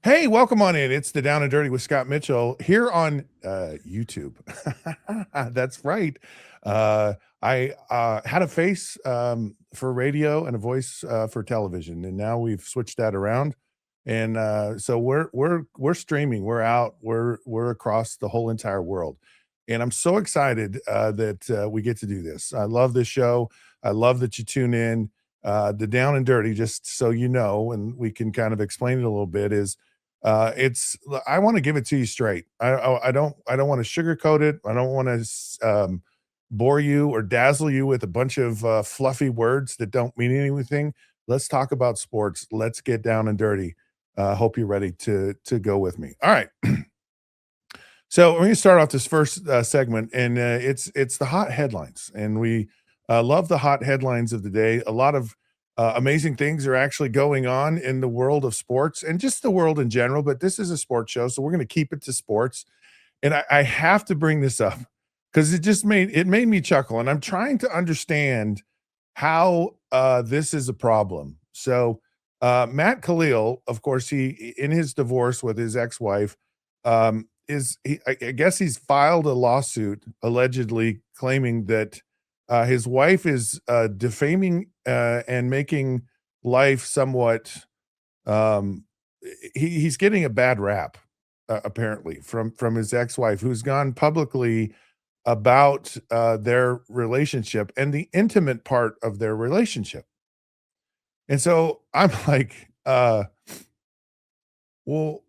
Hey, welcome on in. It's the Down and Dirty with Scott Mitchell here on YouTube. That's right. Uh, I had a face for radio and a voice for television, and now we've switched that around. And so we're streaming. We're out. We're across the whole entire world, and I'm so excited that we get to do this. I love this show. I love that you tune in. The Down and Dirty, just so you know, and we can kind of explain it a little bit, is it's I want to give it to you straight. I don't want to sugarcoat it. I don't want to bore you or dazzle you with a bunch of fluffy words that don't mean anything. Let's talk about sports. Let's get down and dirty. Hope you're ready to go with me. All right. So we're going to start off this first segment, and it's the hot headlines, and we love the hot headlines of the day. A lot of amazing things are actually going on in the world of sports and just the world in general. But this is a sports show, so we're going to keep it to sports. And I have to bring this up because it made me chuckle, and I'm trying to understand how this is a problem. So Matt Khalil, of course, he in his divorce with his ex-wife, I guess he's filed a lawsuit allegedly claiming that his wife is defaming and making life somewhat. Um, he's getting a bad rap apparently from his ex-wife, who's gone publicly about their relationship and the intimate part of their relationship. And so I'm like, well,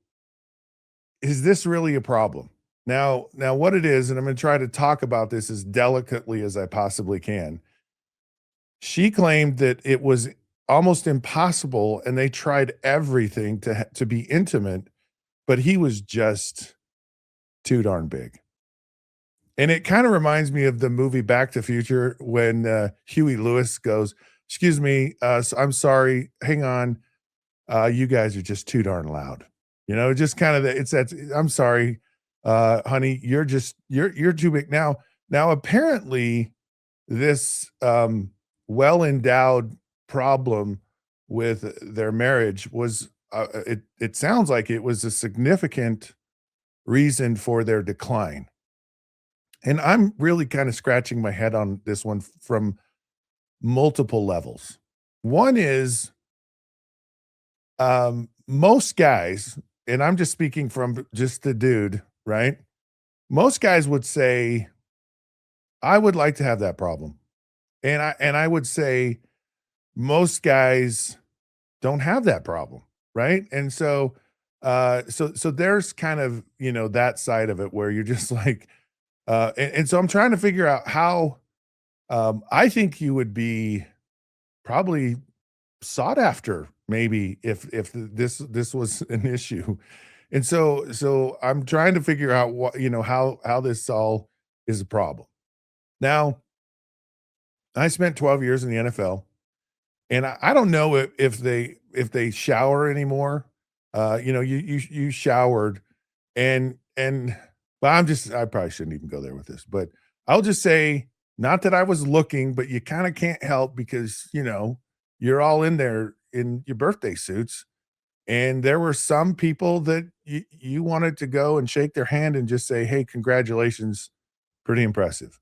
is this really a problem? Now what it is, and I'm gonna try to talk about this as delicately as I possibly can. She claimed that it was almost impossible, and they tried everything to be intimate, but he was just too darn big. And it kinda reminds me of the movie Back to Future when, Huey Lewis goes, "Excuse me, I'm sorry, hang on, you guys are just too darn loud." Just kind of it's that, "I'm sorry, honey, you're too big." Now apparently this, well-endowed problem with their marriage was, it sounds like it was a significant reason for their decline. And I'm really kinda scratching my head on this one from multiple levels. One is, most guys, and I'm just speaking from just the dude, right? Most guys would say, "I would like to have that problem." And I would say most guys don't have that problem, right? And so there's kind of, that side of it where you're just like, and so I'm trying to figure out how, I think you would be probably sought after maybe if this was an issue. And so I'm trying to figure out what, how this all is a problem. Now, I spent 12 years in the NFL, and I don't know if they shower anymore. You showered, and well, I probably shouldn't even go there with this, but I'll just say, not that I was looking, but you kinda can't help because, you're all in there in your birthday suits, and there were some people that you wanted to go and shake their hand and just say, "Hey, congratulations, pretty impressive."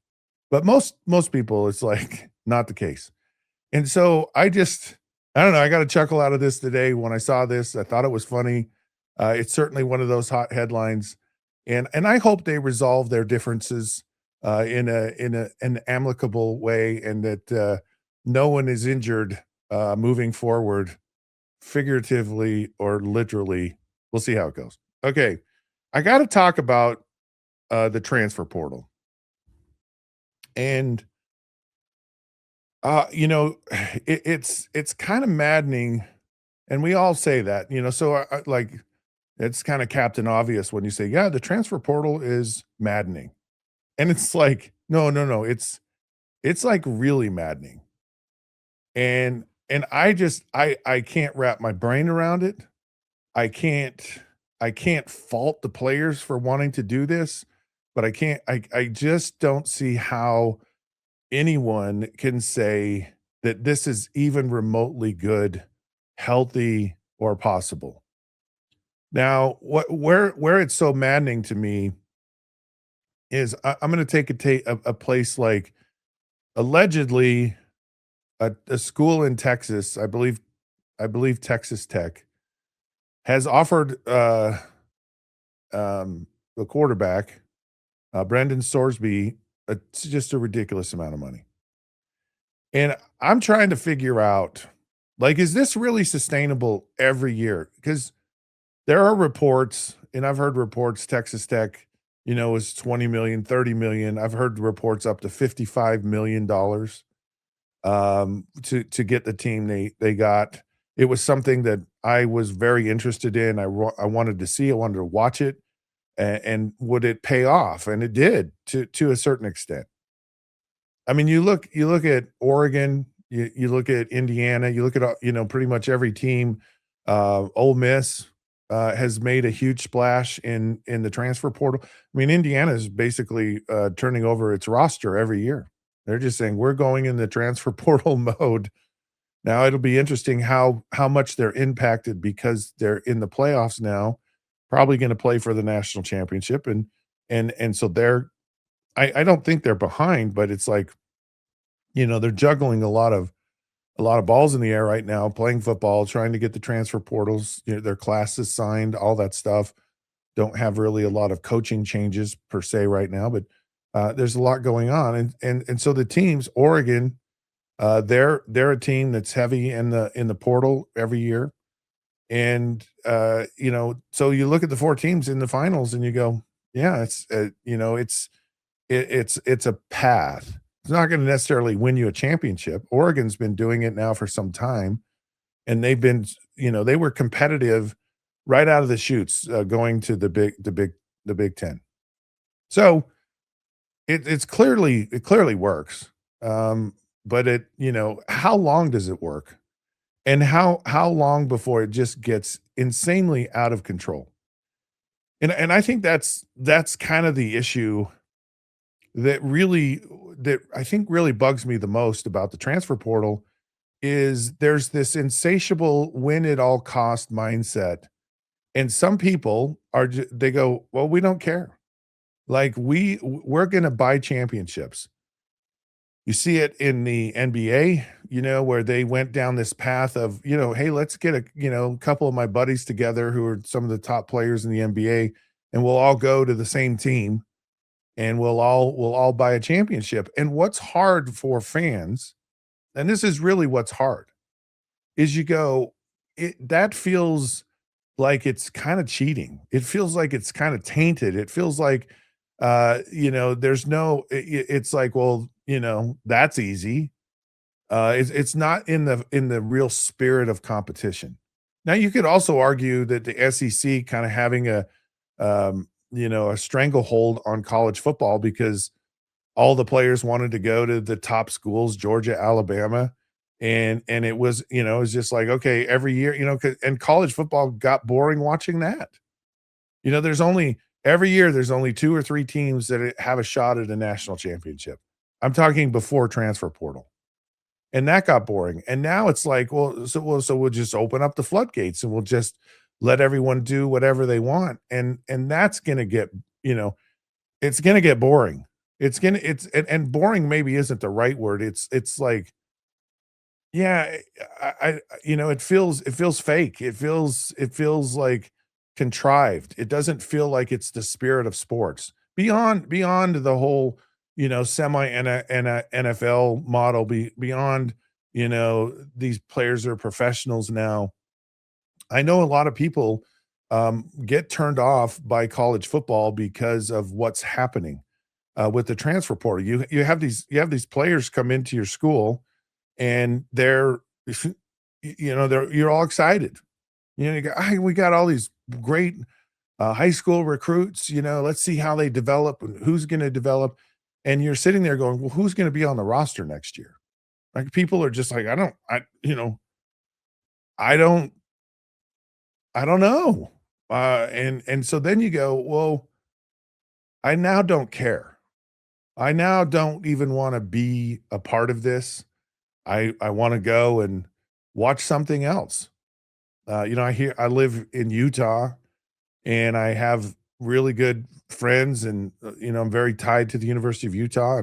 But most people, it's like not the case. And so I don't know, I got a chuckle out of this today when I saw this. I thought it was funny. It's certainly one of those hot headlines, and I hope they resolve their differences in an amicable way, and that no one is injured moving forward, figuratively or literally. We'll see how it goes. Okay, I got to talk about the transfer portal, and it's kind of maddening, and we all say that, so like it's kind of Captain Obvious when you say, "Yeah, the transfer portal is maddening." And it's like, no, no, no, it's like really maddening. And I can't wrap my brain around it. I can't I can't fault the players for wanting to do this, but I just don't see how anyone can say that this is even remotely good, healthy, or possible. Now, where it's so maddening to me is I'm gonna take a place like allegedly a school in Texas, I believe Texas Tech, has offered, the quarterback, Brendan Sorsby, it's just a ridiculous amount of money. And I'm trying to figure out, like, is this really sustainable every year? Because there are reports, and I've heard reports Texas Tech, is 20,000,000, 30,000,000. I've heard reports up to $55,000,000 to get the team they got. It was something that I was very interested in. I wanted to see, I wanted to watch it, and would it pay off? And it did to a certain extent. I mean, you look at Oregon, you look at Indiana, you look at, pretty much every team. Ole Miss, has made a huge splash in the transfer portal. I mean, Indiana is basically, turning over its roster every year. They're just saying, "We're going in the transfer portal mode." Now it'll be interesting how much they're impacted because they're in the playoffs now, probably gonna play for the national championship, and so I don't think they're behind, but it's like, they're juggling a lot of balls in the air right now, playing football, trying to get the transfer portals, their classes signed, all that stuff. Don't have really a lot of coaching changes per se right now, but there's a lot going on, and so the teams, Oregon, they're a team that's heavy in the portal every year, and so you look at the four teams in the finals, and you go, yeah, it's a path. It's not gonna necessarily win you a championship. Oregon's been doing it now for some time, and they were competitive right out of the chutes, going to the Big Ten. So, it clearly works, but how long does it work? And how long before it just gets insanely out of control? And I think that's kind of the issue that really that I think really bugs me the most about the transfer portal is there's this insatiable win at all cost mindset. And some people they go, "Well, we don't care. Like we're going to buy championships." You see it in the NBA, where they went down this path of, "Hey, let's get couple of my buddies together who are some of the top players in the NBA and we'll all go to the same team and we'll all buy a championship." And what's hard for fans, and this is really what's hard, is you go, that feels like it's kinda cheating. It feels like it's kinda tainted. It feels like, there's no it's like, well, that's easy. It's not in the real spirit of competition. Now you could also argue that the SEC kinda having a stranglehold on college football because all the players wanted to go to the top schools, Georgia, Alabama, and it was just like, okay, every year, 'cause and college football got boring watching that. There's only every year there's only 2 or 3 teams that have a shot at a national championship. I'm talking before transfer portal, and that got boring, and now it's like, so we'll just open up the floodgates, and we'll just let everyone do whatever they want, and that's gonna get, you know it's gonna get boring. And boring maybe isn't the right word. It's like, yeah, it feels fake. It feels like contrived. It doesn't feel like it's the spirit of sports. Beyond the whole, semi NFL model, beyond, these players are professionals now. I know a lot of people get turned off by college football because of what's happening with the transfer portal. You have these players come into your school and you're all excited. You go, "Hey, we got all these great high school recruits. Let's see how they develop and who's going to develop." And you're sitting there going, "Well, who's going to be on the roster next year?" Like people are just like, I don't, I don't know. And so then you go, well, I now don't care. I now don't even want to be a part of this. I want to go and watch something else. I live in Utah. and I have really good friends, and I'm very tied to the University of Utah,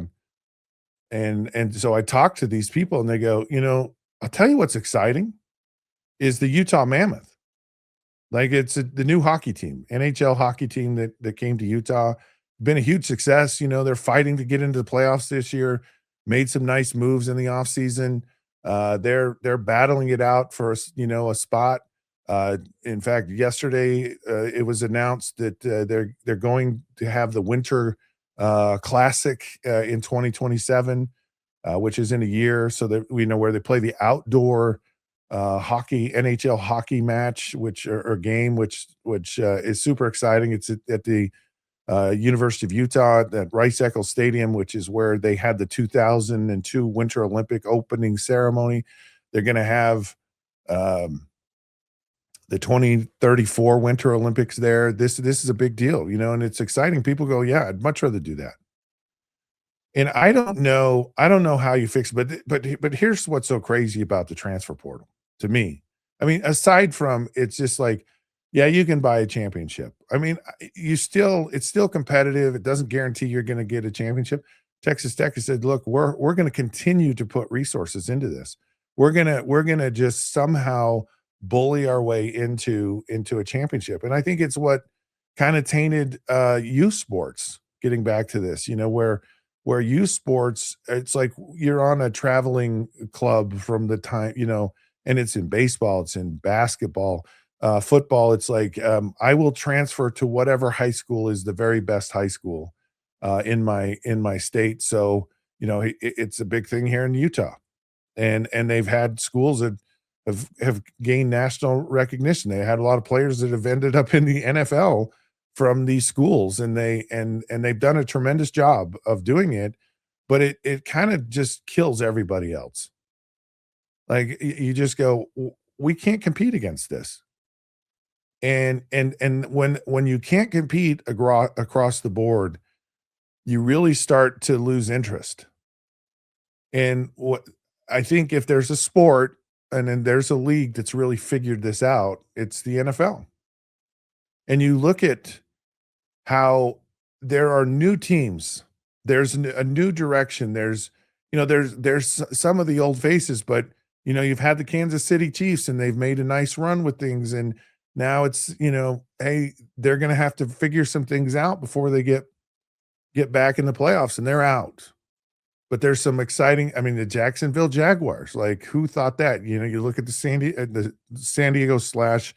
and so I talk to these people, and they go, I'll tell you what's exciting is the Utah Mammoth. Like, it's the new hockey team, NHL hockey team that came to Utah. Been a huge success. They're fighting to get into the playoffs this year. Made some nice moves in the offseason. They're battling it out for a spot. In fact, yesterday it was announced that they're going to have the Winter Classic in 2027, which is in a year. So that we know where they play the outdoor hockey NHL hockey match, or game, which is super exciting. It's at the University of Utah at Rice Eccles Stadium, which is where they had the 2002 Winter Olympic opening ceremony. They're going to have um, the 2034 Winter Olympics there. This is a big deal, and it's exciting. People go, yeah, I'd much rather do that. And I don't know how you fix it, but here's what's so crazy about the transfer portal to me. I mean, aside from it's just like, yeah, you can buy a championship. I mean, it's still competitive. It doesn't guarantee you're going to get a championship. Texas Tech has said, look, we're going to continue to put resources into this. We're gonna just somehow bully our way into a championship. And I think it's what kind of tainted youth sports. Getting back to this, where youth sports, it's like you're on a traveling club from the time, and it's in baseball, it's in basketball, football. It's like, I will transfer to whatever high school is the very best high school in my state. So, it's a big thing here in Utah, and they've had schools that have gained national recognition. They had a lot of players that have ended up in the NFL from these schools, and they've done a tremendous job of doing it, but it kind of just kills everybody else. Like, you just go, We can't compete against this." And when you can't compete across the board, you really start to lose interest. And what I think, if there's a sport and then there's a league that's really figured this out, it's the NFL. And you look at how there are new teams. There's a new direction. There's some of the old faces, but you've had the Kansas City Chiefs, and they've made a nice run with things, and now it's, hey, they're going to have to figure some things out before they get back in the playoffs, and they're out. But there's some exciting. I mean, the Jacksonville Jaguars. Like, who thought that? You look at the San Diego slash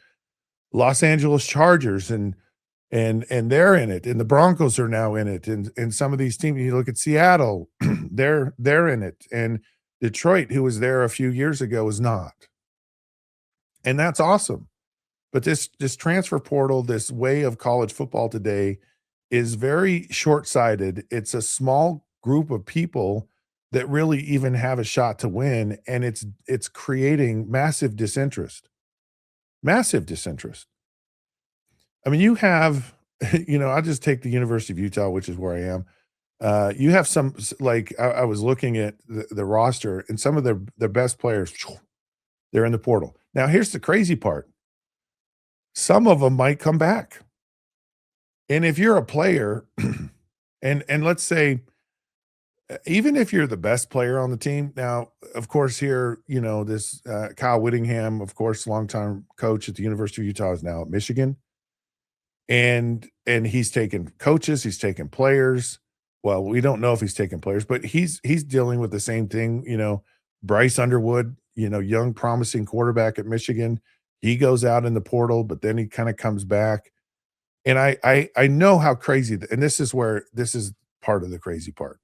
Los Angeles Chargers, and they're in it, and the Broncos are now in it, and some of these teams. You look at Seattle, they're in it, and Detroit, who was there a few years ago, is not, and that's awesome. But this transfer portal, this way of college football today, is very short-sighted. It's a small group of people that really even have a shot to win, and it's creating massive disinterest. Massive disinterest. I mean, you have, I'll just take the University of Utah, which is where I am. You have like, I was looking at the roster, and some of their best players, they're in the portal. Now, here's the crazy part. Some of them might come back. And if you're a player, and let's say, even if you're the best player on the team, now, of course, here, this Kyle Whittingham, of course, longtime coach at the University of Utah, is now at Michigan. And he's taken coaches, he's taken players. Well, we don't know if he's taken players, but he's dealing with the same thing. Bryce Underwood, young promising quarterback at Michigan. He goes out in the portal, but then he kind of comes back. And I know how crazy, and this is part of the crazy part.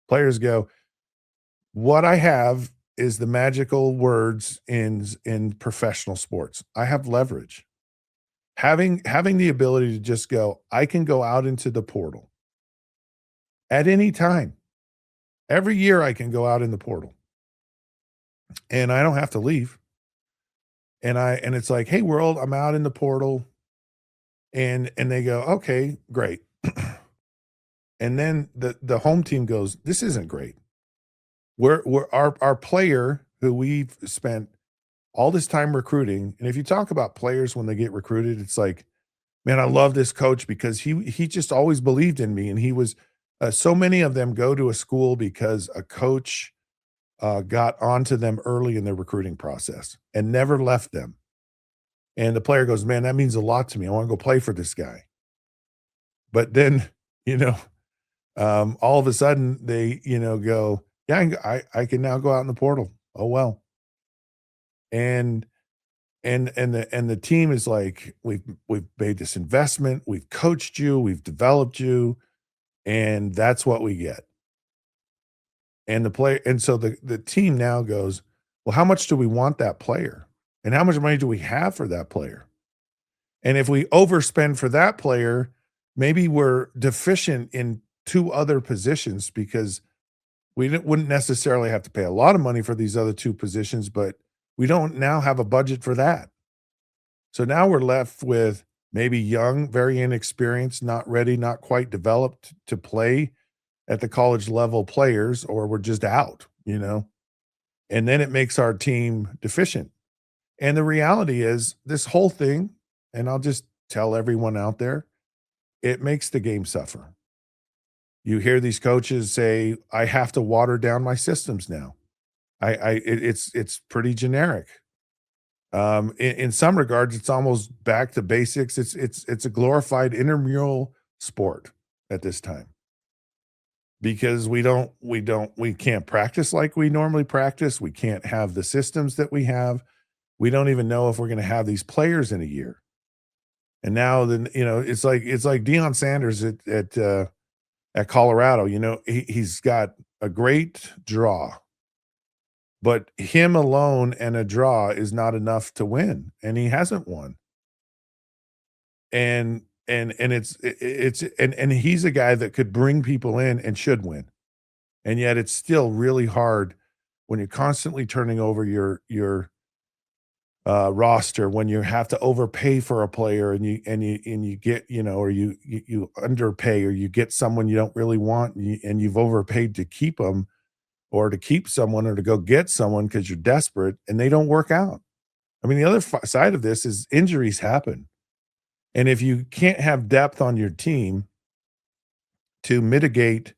Players go, what I have is the magical words in professional sports. I have leverage. Having the ability to just go, I can go out into the portal at any time. Every year I can go out in the portal, and I don't have to leave. And it's like, hey, world, I'm out in the portal. And they go, okay, great. And then the home team goes, this isn't great. We're our player, who we've spent all this time recruiting. And if you talk about players when they get recruited, it's like, Man, I love this coach because he just always believed in me, and he was so many of them go to a school because a coach, got onto them early in their recruiting process and never left them. And the player goes, "Man, that means a lot to me. I wanna go play for this guy." But then, you know, all of a sudden they, go, "Yeah, I can now go out in the portal. Oh, well." And and the team is like, "We've made this investment, we've coached you, we've developed you, and that's what we get." And so the team now goes, "Well, how much do we want that player? And how much money do we have for that player? And if we overspend for that player, maybe we're deficient in 2 other positions because wouldn't necessarily have to pay a lot of money for these other 2 positions, but we don't now have a budget for that." So now we're left with maybe young, very inexperienced, not ready, not quite developed to play at the college level players, or we're just out, you know? And then it makes our team deficient. And the reality is this whole thing, and I'll just tell everyone out there, it makes the game suffer. You hear these coaches say, "I have to water down my systems now." It's pretty generic. In some regards, it's almost back to basics. It's a glorified intramural sport at this time because we can't practice like we normally practice. We can't have the systems that we have. We don't even know if we're going to have these players in a year. And now then, it's like Deion Sanders at Colorado. He's got a great draw, but him alone and a draw is not enough to win, and he hasn't won. And it's he's a guy that could bring people in and should win. And yet it's still really hard when you're constantly turning over your roster, when you have to overpay for a player and you get, or you underpay, or you get someone you don't really want, and you've overpaid to keep them, or to keep someone, or to go get someone because you're desperate and they don't work out. I mean, the other side of this is injuries happen. And if you can't have depth on your team to mitigate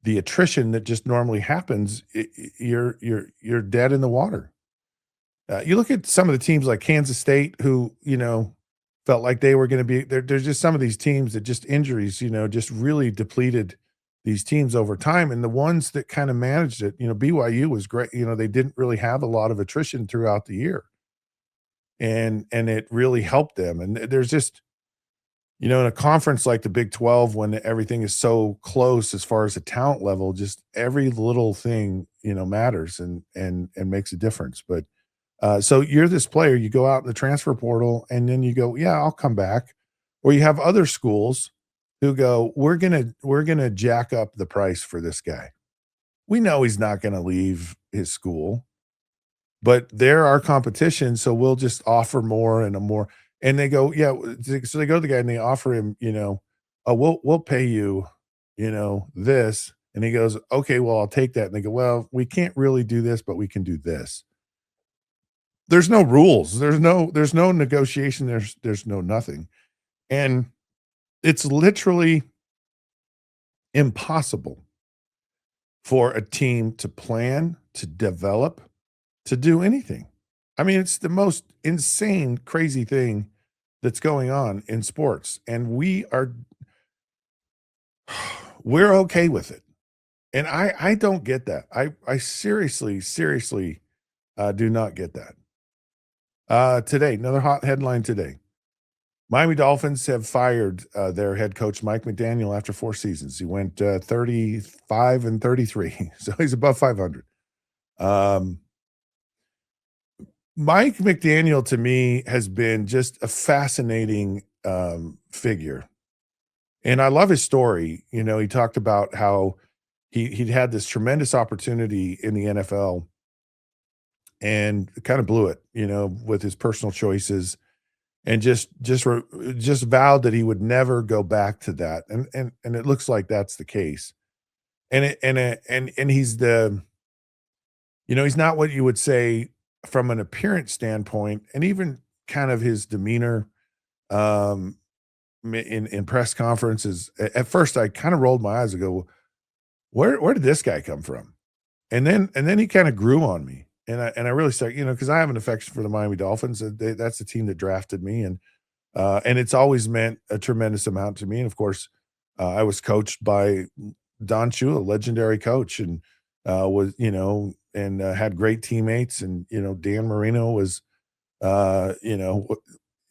the attrition that just normally happens, you're dead in the water. You look at some of the teams like Kansas State, who felt like they were going to be there. There's just some of these teams that just injuries, just really depleted these teams over time. And the ones that kind of managed it, BYU was great. They didn't really have a lot of attrition throughout the year, and it really helped them. And there's just in a conference like the Big 12, when everything is so close as far as the talent level, just every little thing, matters and makes a difference. But so you're this player, you go out in the transfer portal, and then you go, "Yeah, I'll come back." Or you have other schools who go, "We're gonna jack up the price for this guy. We know he's not gonna leave his school, but they're our competition, so we'll just offer more and a more." And they go, "Yeah." So they go to the guy and they offer him, "Oh, we'll pay you, this." And he goes, "Okay, well, I'll take that." And they go, "Well, we can't really do this, but we can do this." There's no rules. There's no negotiation. There's no nothing. And it's literally impossible for a team to plan, to develop, to do anything. I mean, it's the most insane, crazy thing that's going on in sports, and we're okay with it. And I don't get that. I seriously, seriously, do not get that. Today, another hot headline today. Miami Dolphins have fired, their head coach, Mike McDaniel, after 4 seasons. He went, 35-33, so he's above 500. Um, Mike McDaniel, to me, has been just a fascinating, figure, and I love his story. He talked about how he'd had this tremendous opportunity in the NFL and kinda blew it, with his personal choices, and just vowed that he would never go back to that, and it looks like that's the case. And he's he's not what you would say from an appearance standpoint, and even kind of his demeanor. in press conferences. At first, I kind of rolled my eyes and go, where did this guy come from? And then he kind of grew on me, and I really started, because I have an affection for the Miami Dolphins. That's the team that drafted me, and it's always meant a tremendous amount to me. And of course, I was coached by Don Shula, a legendary coach, and was and had great teammates, and Dan Marino was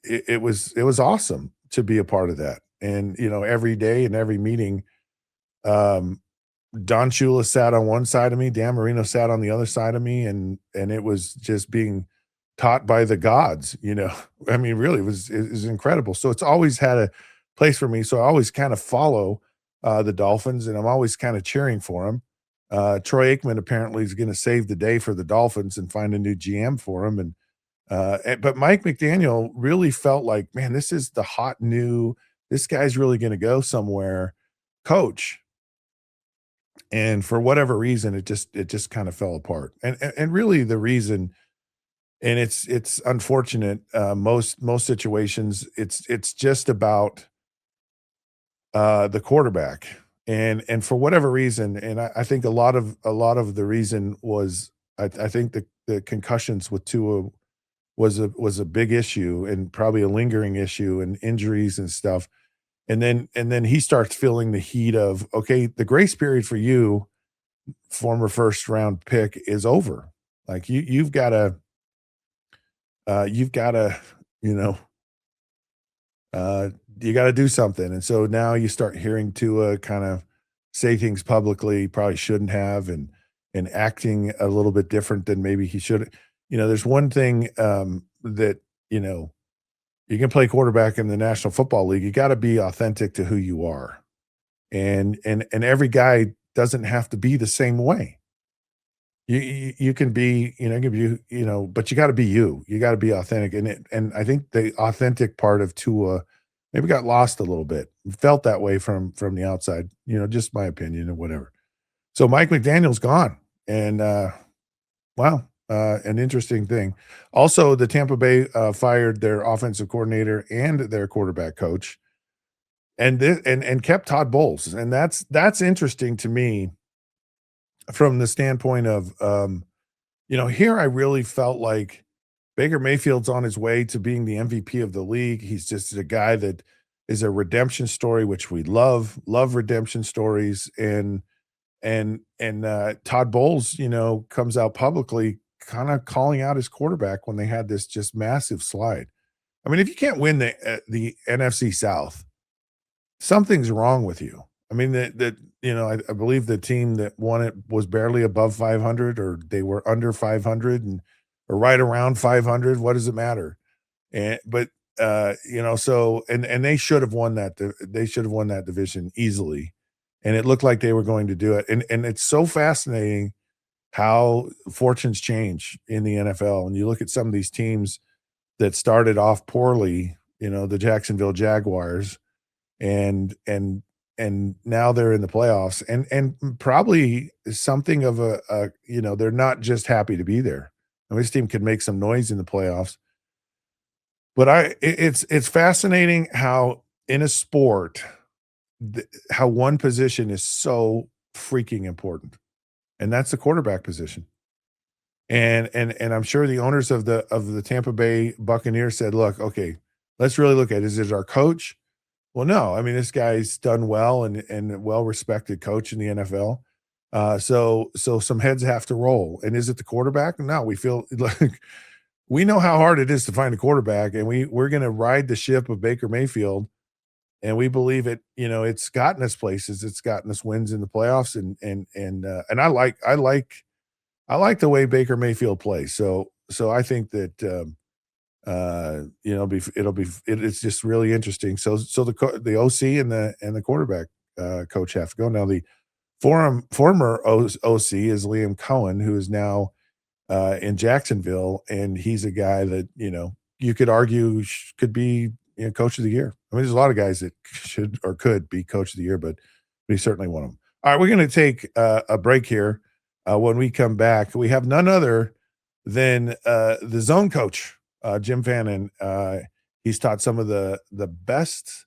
it was awesome to be a part of that. And every day and every meeting, um, Don Shula sat on one side of me, Dan Marino sat on the other side of me, and it was just being taught by the gods. I mean, really, it was incredible. So it's always had a place for me. So I always kind of follow the Dolphins, and I'm always kind of cheering for them. Troy Aikman apparently is going to save the day for the Dolphins and find a new GM for him. But Mike McDaniel really felt like, man, this is the hot new. This guy's really going to go somewhere. Coach, and for whatever reason, it just kind of fell apart. And really the reason, and it's unfortunate, most situations, it's just about the quarterback. And for whatever reason, and I think a lot of the reason was, I think the concussions with Tua was a big issue, and probably a lingering issue, and injuries and stuff. And then he starts feeling the heat of, okay, the grace period for you, former first round pick, is over. Like, you've gotta, you know, uh, you gotta do something. And so now you start hearing Tua kind of say things publicly he probably shouldn't have, and acting a little bit different than maybe he should. There's one thing, that, you know, you can play quarterback in the National Football League. You gotta be authentic to who you are. And every guy doesn't have to be the same way. You can be, but you gotta be you. You gotta be authentic. And I think the authentic part of Tua maybe got lost a little bit. Felt that way from the outside, just my opinion or whatever. So Mike McDaniel's gone. And wow, an interesting thing. Also, the Tampa Bay fired their offensive coordinator and their quarterback coach, and kept Todd Bowles. And that's interesting to me from the standpoint of, here I really felt like Baker Mayfield's on his way to being the MVP of the league. He's just a guy that is a redemption story, which we love redemption stories. And Todd Bowles, comes out publicly kind of calling out his quarterback when they had this just massive slide. I mean, if you can't win the NFC South, something's wrong with you. I mean, I believe the team that won it was barely above 500, or they were under 500, or right around 500. What does it matter? But so, and they should have won that. They should have won that division easily, and it looked like they were going to do it. And it's so fascinating how fortunes change in the NFL. And you look at some of these teams that started off poorly, the Jacksonville Jaguars, and now they're in the playoffs, and probably something of they're not just happy to be there. I mean, this team could make some noise in the playoffs. But it's fascinating how in a sport, how one position is so freaking important, and that's the quarterback position. And I'm sure the owners of the Tampa Bay Buccaneers said, "Look, okay, let's really look at it. Is it our coach? Well, no. I mean, this guy's done well, and a well-respected coach in the NFL. So some heads have to roll. And is it the quarterback? No, we feel like we know how hard it is to find a quarterback, and we're going to ride the ship of Baker Mayfield, and we believe it's gotten us places. It's gotten us wins in the playoffs, and I like the way Baker Mayfield plays. So I think that it's just really interesting. So the OC and the quarterback coach have to go. Now the former OC is Liam Cohen, who is now in Jacksonville, and he's a guy that you could argue could be coach of the year. I mean, there's a lot of guys that should or could be coach of the year, but he's certainly one of them. All right, we're going to take a break here. When we come back, we have none other than the zone coach, Jim Fannin. He's taught some of the best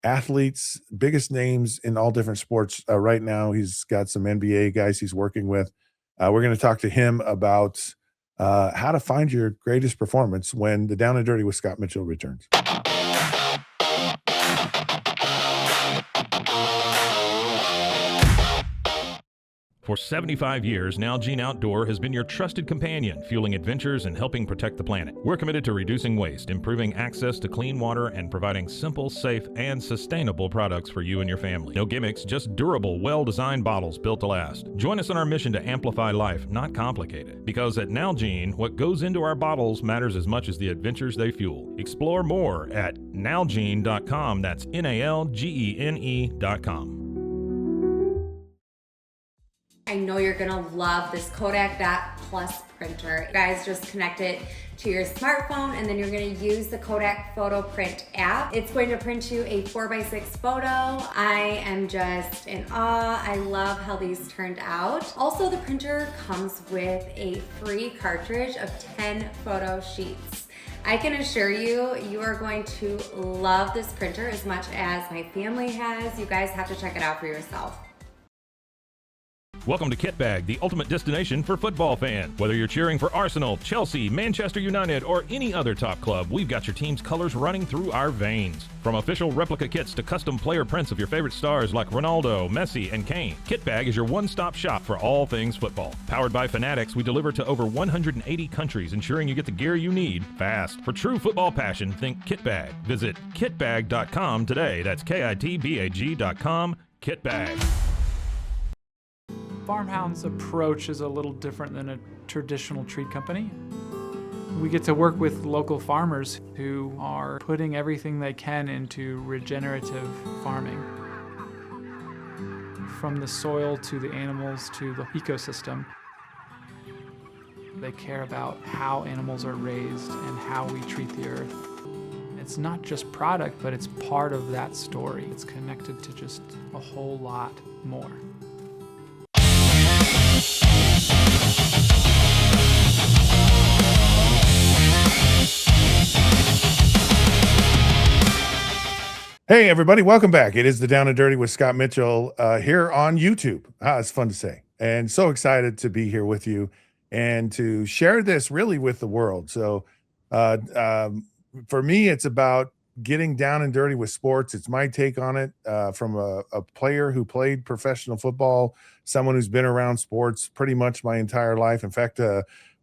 athletes, biggest names in all different sports. Right now, he's got some NBA guys he's working with. We're going to talk to him about how to find your greatest performance when the Down and Dirty with Scott Mitchell returns. For 75 years, Nalgene Outdoor has been your trusted companion, fueling adventures and helping protect the planet. We're committed to reducing waste, improving access to clean water, and providing simple, safe, and sustainable products for you and your family. No gimmicks, just durable, well-designed bottles built to last. Join us in our mission to amplify life, not complicate it. Because at Nalgene, what goes into our bottles matters as much as the adventures they fuel. Explore more at nalgene.com. That's NALGENE.com. I know you're gonna love this Kodak Dot Plus printer. You guys just connect it to your smartphone and then you're gonna use the Kodak Photo Print app. It's going to print you a 4x6 photo. I am just in awe. I love how these turned out. Also, the printer comes with a free cartridge of 10 photo sheets. I can assure you, you are going to love this printer as much as my family has. You guys have to check it out for yourself. Welcome to Kitbag, the ultimate destination for football fans. Whether you're cheering for Arsenal, Chelsea, Manchester United, or any other top club, we've got your team's colors running through our veins. From official replica kits to custom player prints of your favorite stars like Ronaldo, Messi, and Kane, Kitbag is your one-stop shop for all things football. Powered by Fanatics, we deliver to over 180 countries, ensuring you get the gear you need fast. For true football passion, think Kitbag. Visit kitbag.com today. That's KITBAG.com. Kitbag. Farmhound's approach is a little different than a traditional treat company. We get to work with local farmers who are putting everything they can into regenerative farming. From the soil to the animals to the ecosystem. They care about how animals are raised and how we treat the earth. It's not just product, but it's part of that story. It's connected to just a whole lot more. Hey, everybody, welcome back. It is the Down and Dirty with Scott Mitchell here on YouTube. It's fun to say. And so excited to be here with you and to share this really with the world. So for me, it's about getting down and dirty with sports. It's my take on it from a player who played professional football, someone who's been around sports pretty much my entire life. In fact,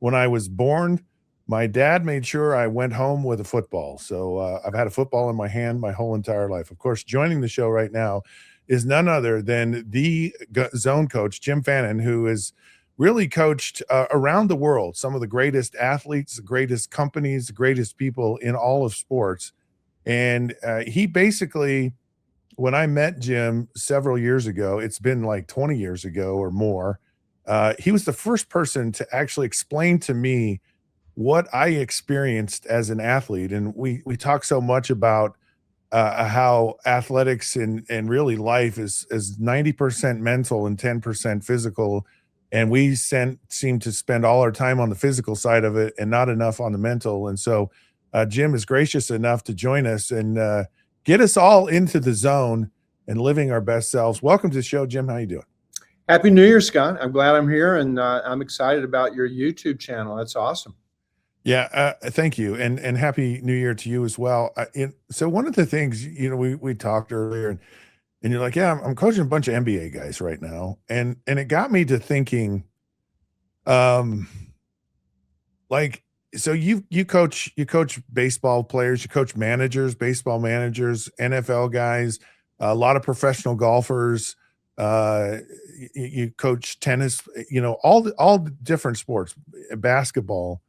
when I was born, my dad made sure I went home with a football. So I've had a football in my hand my whole entire life. Of course, joining the show right now is none other than the zone coach, Jim Fannin, who has really coached around the world some of the greatest athletes, the greatest companies, the greatest people in all of sports. And he basically, when I met Jim several years ago, it's been like 20 years ago or more, he was the first person to actually explain to me what I experienced as an athlete. And we talk so much about how athletics and really life is 90% mental and 10% physical. And we seem to spend all our time on the physical side of it and not enough on the mental. And so Jim is gracious enough to join us and get us all into the zone and living our best selves. Welcome to the show, Jim. How you doing? Happy New Year, Scott. I'm glad I'm here, and I'm excited about your YouTube channel. That's awesome. Yeah, thank you, and happy New Year to you as well. So one of the things, we talked earlier, and you're like, yeah, I'm coaching a bunch of NBA guys right now, and it got me to thinking, like, so you coach baseball players, you coach managers, baseball managers, NFL guys, a lot of professional golfers. You coach tennis, all the different sports, basketball.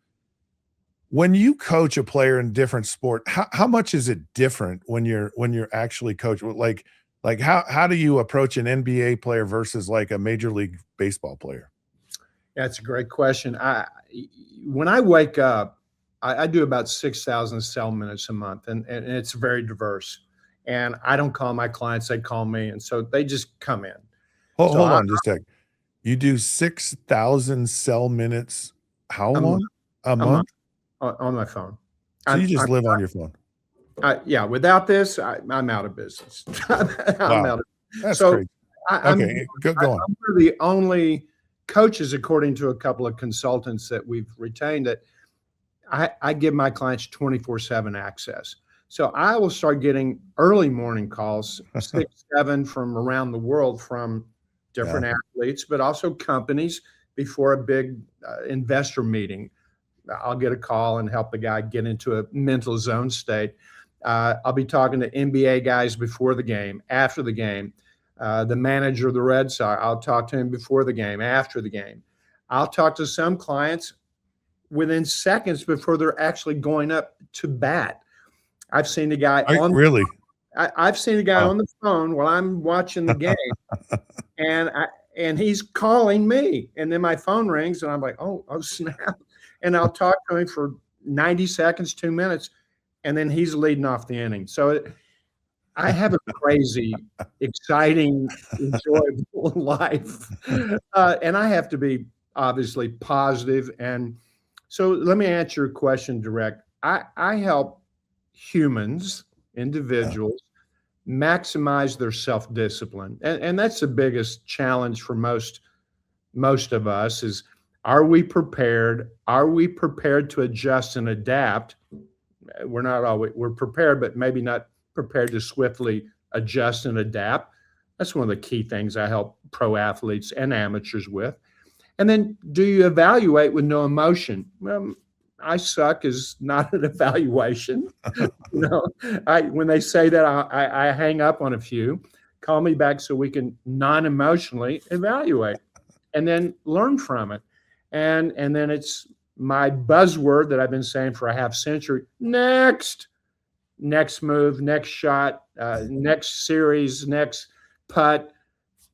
When you coach a player in different sport, how much is it different when you're actually coaching? Like how do you approach an NBA player versus like a Major League Baseball player? That's a great question. When I wake up, I do about 6,000 cell minutes a month, and it's very diverse. And I don't call my clients; they call me, and so they just come in. Hold on just a sec. You do 6,000 cell minutes. How long? A month? On my phone. So you just live on your phone? Yeah, without this, I'm out of business. I'm Wow, out of that's so crazy. I'm Okay, go on. I'm one of the only coaches, according to a couple of consultants that we've retained, that I give my clients 24/7 access. So I will start getting early morning calls, 6, 7 from around the world from Yeah. different athletes, but also companies before a big investor meeting. I'll get a call and help the guy get into a mental zone state. I'll be talking to NBA guys before the game, after the game. The manager of the Red Sox, I'll talk to him before the game, after the game. I'll talk to some clients within seconds before they're actually going up to bat. I've seen the guy on Really? I've seen the guy Wow. on the phone while I'm watching the game, and he's calling me, and then my phone rings, and I'm like, oh snap, and I'll talk to him for 90 seconds, 2 minutes, and then he's leading off the inning. So I have a crazy, exciting, enjoyable life, and I have to be obviously positive. And so, let me answer your question direct. I help humans, Yeah. individuals, maximize their self-discipline, and that's the biggest challenge for most of us is, are we prepared? Are we prepared to adjust and adapt? We're not always, we're prepared, but maybe not prepared to swiftly adjust and adapt. That's one of the key things I help pro athletes and amateurs with. And then, do you evaluate with no emotion? Well, I suck is not an evaluation. You know, when they say that, I hang up on a few. Call me back so we can non-emotionally evaluate, and then learn from it. And then it's my buzzword that I've been saying for a half century: next move, next shot, next series, next putt.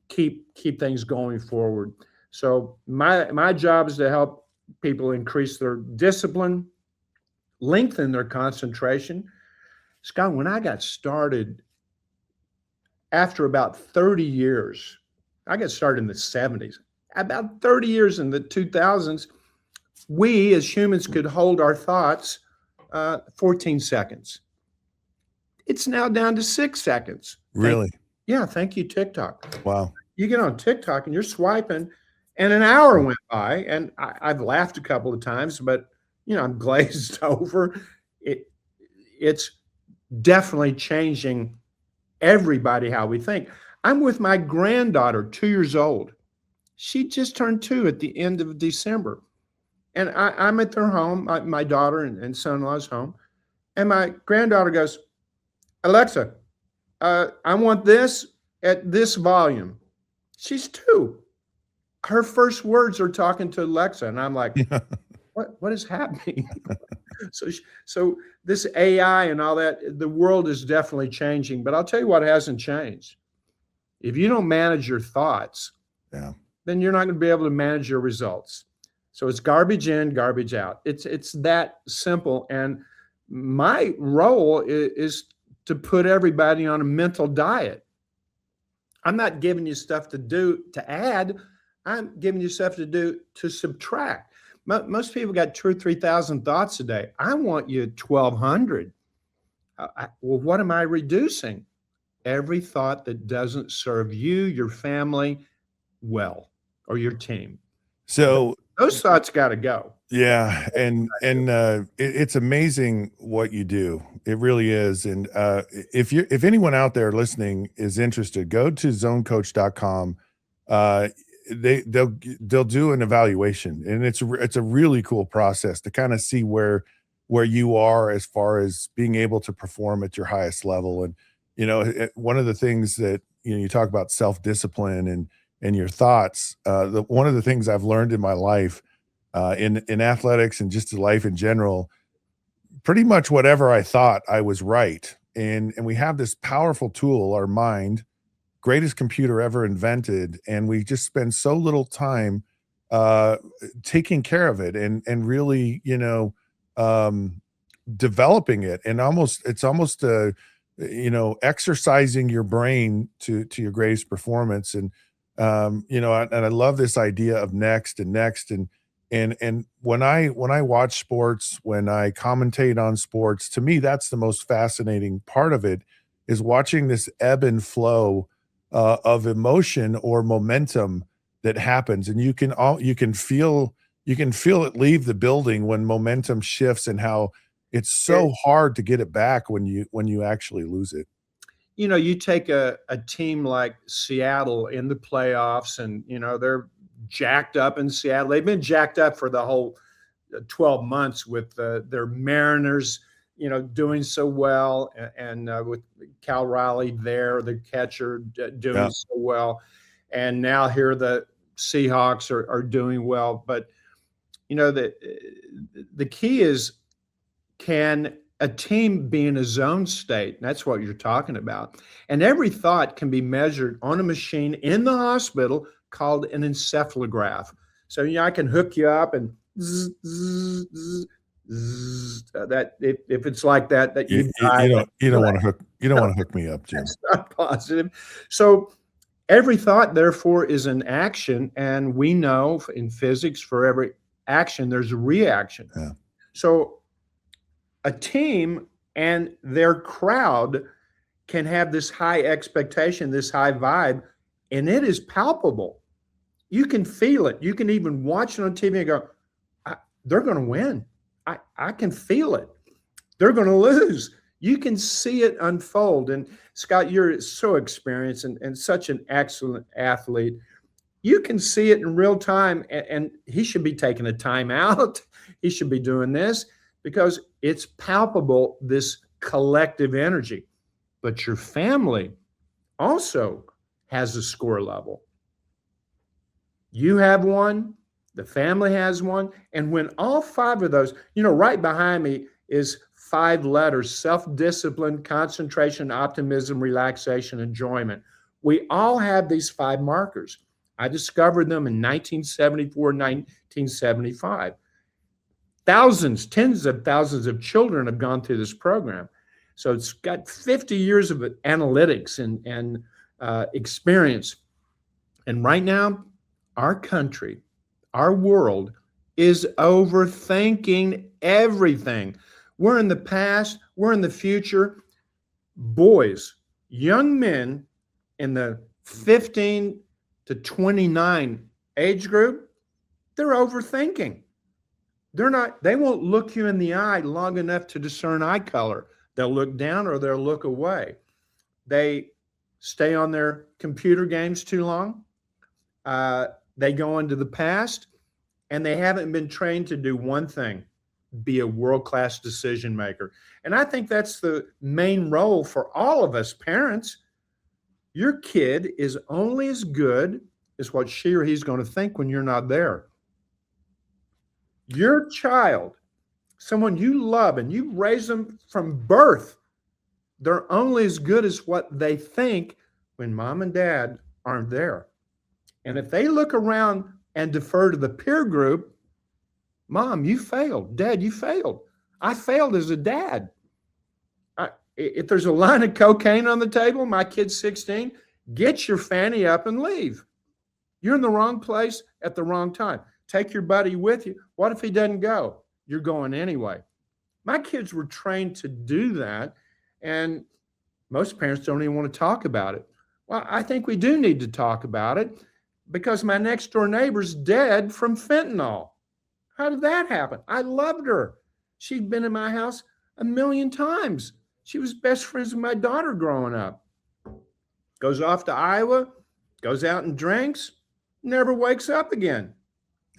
Keep things going forward. So my job is to help people increase their discipline, lengthen their concentration. Scott, when I got started, after about 30 years, I got started in the 70s. About 30 years in the 2000s, we as humans could hold our thoughts 14 seconds. It's now down to 6 seconds. Really? Thank you, TikTok. Wow. You get on TikTok and you're swiping, and an hour went by, and I've laughed a couple of times, but I'm glazed over. It's definitely changing everybody how we think. I'm with my granddaughter, 2 years old. She just turned 2 at the end of December, and I'm at their home, my daughter and son-in-law's home, and my granddaughter goes, "Alexa, I want this at this volume." She's 2. Her first words are talking to Alexa, and I'm like, what is happening? So this AI and all that, the world is definitely changing. But I'll tell you what hasn't changed. If you don't manage your thoughts, Yeah. then you're not going to be able to manage your results. So it's garbage in, garbage out. It's that simple. And my role is to put everybody on a mental diet. I'm not giving you stuff to do to add. I'm giving you stuff to do to subtract. Most people got 2,000 or 3,000 thoughts a day. I want you at 1,200. Well, what am I reducing? Every thought that doesn't serve you, your family well, or your team. So Those thoughts got to go. yeah, and it's amazing what you do. It really is. And if anyone out there listening is interested, go to zonecoach.com. They'll do an evaluation, and it's a really cool process to kind of see where you are as far as being able to perform at your highest level. And one of the things that you talk about self-discipline and your thoughts. One of the things I've learned in my life, in athletics and just life in general, pretty much whatever I thought, I was right. And we have this powerful tool, our mind, greatest computer ever invented, and we just spend so little time taking care of it and really developing it, and it's almost exercising your brain to your greatest performance. And and I love this idea of next and next. And And when I watch sports, when I commentate on sports, to me, that's the most fascinating part of it, is watching this ebb and flow of emotion or momentum that happens. And you can feel it leave the building when momentum shifts, and how it's so hard to get it back when you actually lose it. You know, you take a team like Seattle in the playoffs, and they're jacked up in Seattle. They've been jacked up for the whole 12 months with their Mariners, doing so well, and with Cal Riley there, the catcher, doing Yeah. so well, and now here the Seahawks are doing well. But the key is, can a team be in a zone state? And that's what you're talking about. And every thought can be measured on a machine in the hospital called an encephalograph. So I can hook you up and zzz, zzz, zzz, zzz, that if it's like that You don't want to hook me up, Jim. that's not positive. So every thought, therefore, is an action, and we know in physics, for every action there's a reaction. Yeah. So a team and their crowd can have this high expectation, this high vibe, and it is palpable. You can feel it. You can even watch it on TV and go, they're going to win. I can feel it. They're going to lose. You can see it unfold. And Scott, you're so experienced and such an excellent athlete. You can see it in real time, and he should be taking a timeout. He should be doing this, because it's palpable, this collective energy. But your family also has a score level. You have one, the family has one, and when all five of those, right behind me is 5 letters: self-discipline, concentration, optimism, relaxation, enjoyment. We all have these 5 markers. I discovered them in 1974, 1975. Thousands, tens of thousands of children have gone through this program. So it's got 50 years of analytics and experience. And right now, our country, our world is overthinking everything. We're in the past, we're in the future. Boys, young men in the 15 to 29 age group, they're overthinking. They won't look you in the eye long enough to discern eye color. They'll look down or they'll look away. They stay on their computer games too long. They go into the past, and they haven't been trained to do one thing: be a world-class decision maker. And I think that's the main role for all of us parents. Your kid is only as good as what she or he's going to think when you're not there. Your child, someone you love and you raise them from birth, they're only as good as what they think when mom and dad aren't there. And if they look around and defer to the peer group, Mom, you failed. Dad, you failed. I failed as a dad. If there's a line of cocaine on the table, my kid's 16, get your fanny up and leave. You're in the wrong place at the wrong time. Take your buddy with you. What if he doesn't go? You're going anyway. My kids were trained to do that, and most parents don't even want to talk about it. Well, I think we do need to talk about it, because my next door neighbor's dead from fentanyl. How did that happen? I loved her. She'd been in my house a million times. She was best friends with my daughter growing up. Goes off to Iowa, goes out and drinks, never wakes up again.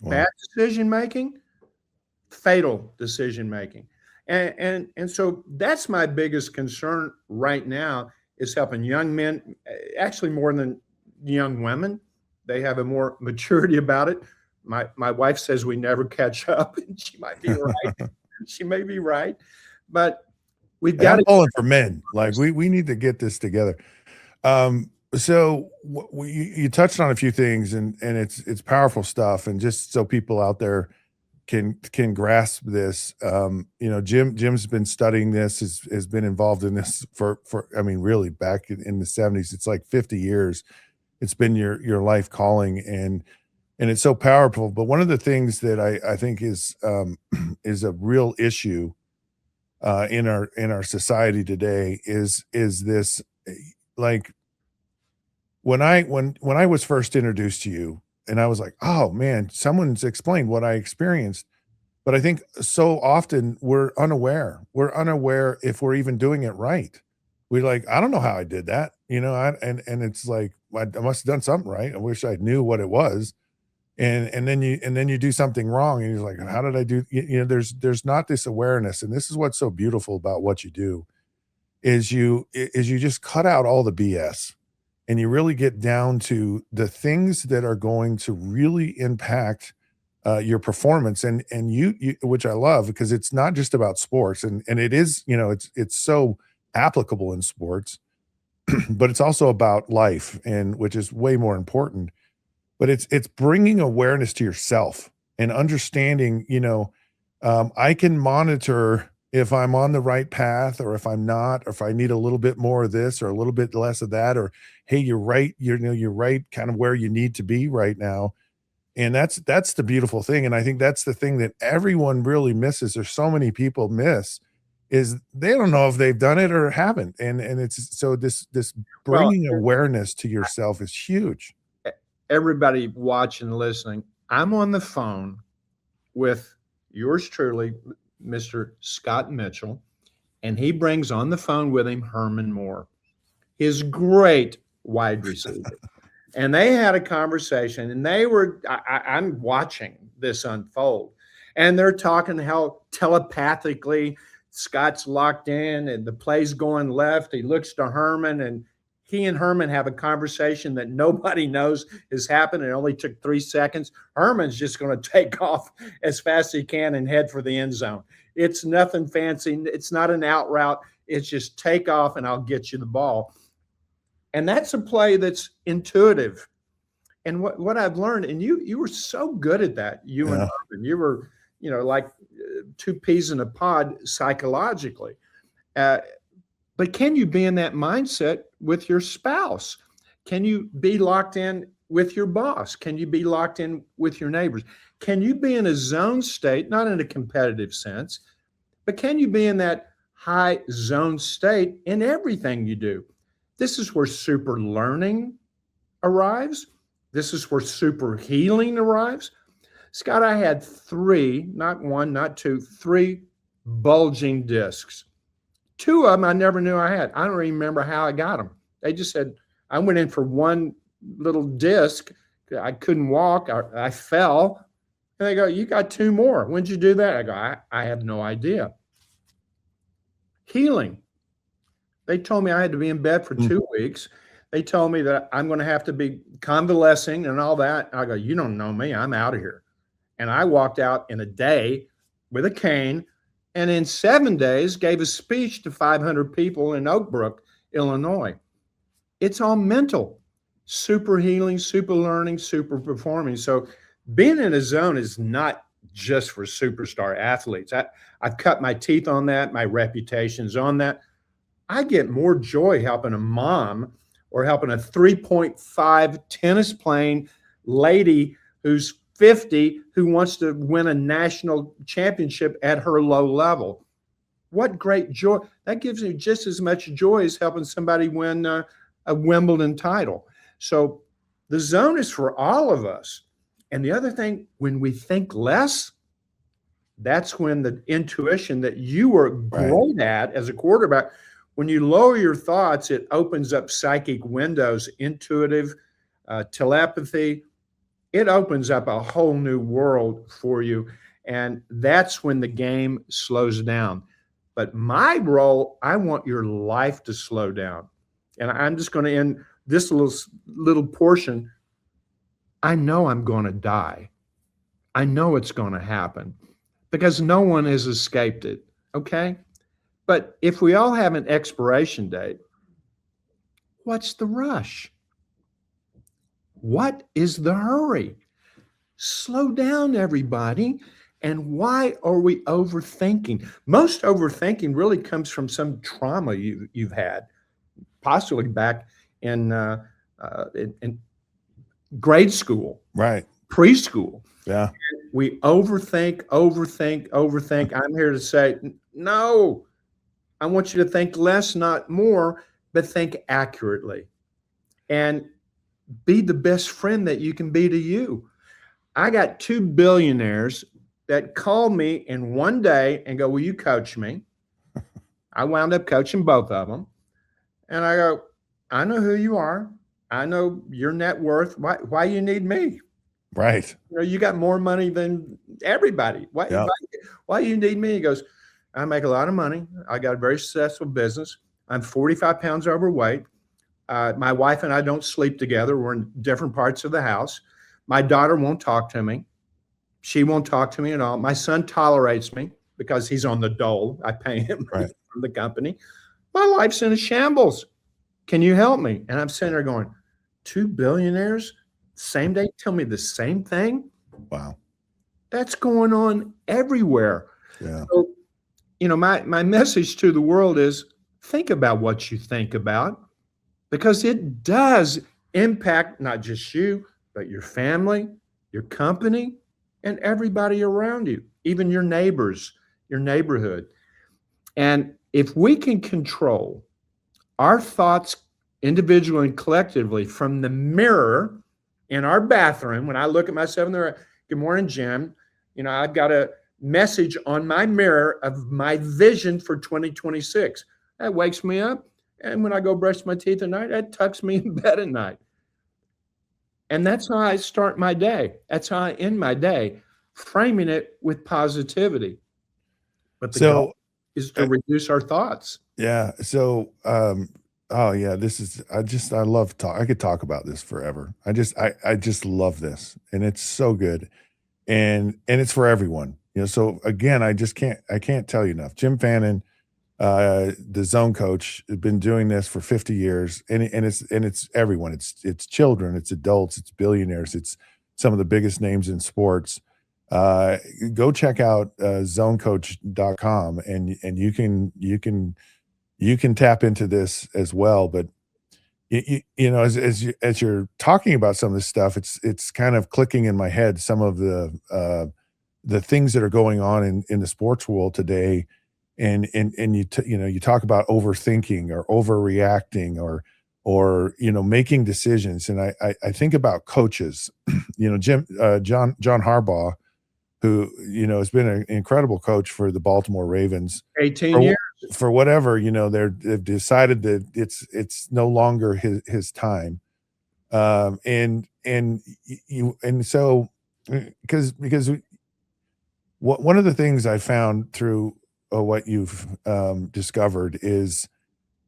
Wow. Bad decision making, fatal decision making. And so that's my biggest concern right now, is helping young men, actually more than young women. They have a more maturity about it. My wife says we never catch up, and she might be right. She may be right, but we've got I'm to. calling for men. Like we need to get this together. So you touched on a few things, and it's powerful stuff. And just so people out there can grasp this, Jim's been studying this, has been involved in this for I mean, really back in the 70s. It's like 50 years. It's been your life calling, and and it's so powerful. But one of the things that I think is is a real issue in our society today is this, like, when I was first introduced to you, and I was like, oh man, someone's explained what I experienced. But I think so often we're unaware. We're unaware if we're even doing it right. We're like, I don't know how I did that, and it's like I must have done something right. I wish I knew what it was. And then you do something wrong, and you're like, how did I do? There's not this awareness, and this is what's so beautiful about what you do is you just cut out all the BS, and you really get down to the things that are going to really impact your performance. And you, which I love, because it's not just about sports, and it is, it's so applicable in sports, but it's also about life, and which is way more important. But it's bringing awareness to yourself and understanding, I can monitor if I'm on the right path or if I'm not, or if I need a little bit more of this or a little bit less of that, or hey, you're right, you're right kind of where you need to be right now. And that's the beautiful thing. And I think that's the thing that everyone really misses, or so many people miss, is they don't know if they've done it or haven't. And it's so this Well, bringing awareness to yourself is huge. everybody watching and listening, I'm on the phone with yours truly, Mr. Scott Mitchell, and he brings on the phone with him Herman Moore, his great wide receiver. And they had a conversation, and I'm watching this unfold, and they're talking how telepathically Scott's locked in and the play's going left. He looks to Herman, and he and Herman have a conversation that nobody knows has happened. It only took 3 seconds. Herman's just going to take off as fast as he can and head for the end zone. It's nothing fancy. It's not an out route. It's just take off and I'll get you the ball. And that's a play that's intuitive. And what I've learned, and you were so good at that, you and Herman, you were, like two peas in a pod psychologically. But can you be in that mindset with your spouse? Can you be locked in with your boss? Can you be locked in with your neighbors? Can you be in a zone state, not in a competitive sense, but can you be in that high zone state in everything you do? This is where super learning arrives. This is where super healing arrives. Scott, I had 3, not 1, not 2, 3 bulging discs. 2 of them I never knew I had. I don't even remember how I got them. They just said, I went in for one little disc. I couldn't walk. I fell. And they go, you got 2 more. When'd you do that? I go, I have no idea. Healing. They told me I had to be in bed for 2 weeks. They told me that I'm going to have to be convalescing and all that. I go, you don't know me. I'm out of here. And I walked out in a day with a cane, and in 7 days gave a speech to 500 people in Oak Brook, Illinois. It's all mental. Super healing, super learning, super performing. So being in a zone is not just for superstar athletes. I've cut my teeth on that. My reputation's on that. I get more joy helping a mom or helping a 3.5 tennis playing lady who's 50 who wants to win a national championship at her low level. What great joy. That gives me just as much joy as helping somebody win a Wimbledon title. So the zone is for all of us. And the other thing, when we think less, that's when the intuition that you were great at as a quarterback, when you lower your thoughts, it opens up psychic windows, intuitive, telepathy. It opens up a whole new world for you. And that's when the game slows down. But my role, I want your life to slow down. And I'm just going to end this little portion. I know I'm going to die. I know it's going to happen because no one has escaped it. Okay. But if we all have an expiration date, what's the rush? What is the hurry? Slow down, everybody. And why are we overthinking? Most overthinking really comes from some trauma you've had, possibly back in grade school. Right. preschool. Yeah. We overthink. I'm here to say, no, I want you to think less, not more, but think accurately and be the best friend that you can be to you. I got 2 billionaires that called me in one day and go, will you coach me? I wound up coaching both of them. And I go, I know who you are. I know your net worth. Why you need me? Right. You got more money than everybody. Why you need me? He goes, I make a lot of money. I got a very successful business. I'm 45 pounds overweight. My wife and I don't sleep together. We're in different parts of the house. My daughter won't talk to me. She won't talk to me at all. My son tolerates me because he's on the dole. I pay him Right. from the company. My life's in a shambles. Can you help me? And I'm sitting there going, 2 billionaires, same day, tell me the same thing? Wow. That's going on everywhere. Yeah. So, my message to the world is think about what you think about, because it does impact not just you, but your family, your company, and everybody around you, even your neighbors, your neighborhood. And if we can control our thoughts individually and collectively from the mirror in our bathroom, when I look at myself in the mirror, good morning, Jim. I've got a message on my mirror of my vision for 2026. That wakes me up. And when I go brush my teeth at night, that tucks me in bed at night. And that's how I start my day. That's how I end my day, framing it with positivity. But the goal is to reduce our thoughts. Yeah. So, oh yeah, I love talk. I could talk about this forever. I just love this, and it's so good, and it's for everyone. So again, I can't tell you enough. Jim Fannin, the zone coach, has been doing this for 50 years, and it's everyone. It's children, it's adults, it's billionaires, it's some of the biggest names in sports. Go check out zonecoach.com, and you can tap into this as well. But as you're talking about some of this stuff, it's kind of clicking in my head some of the things that are going on in the sports world today. And you talk about overthinking or overreacting or making decisions. And I think about coaches, John Harbaugh, who has been an incredible coach for the Baltimore Ravens. 18 years. For whatever, they've decided that it's no longer his time. So because one of the things I found through what you've discovered is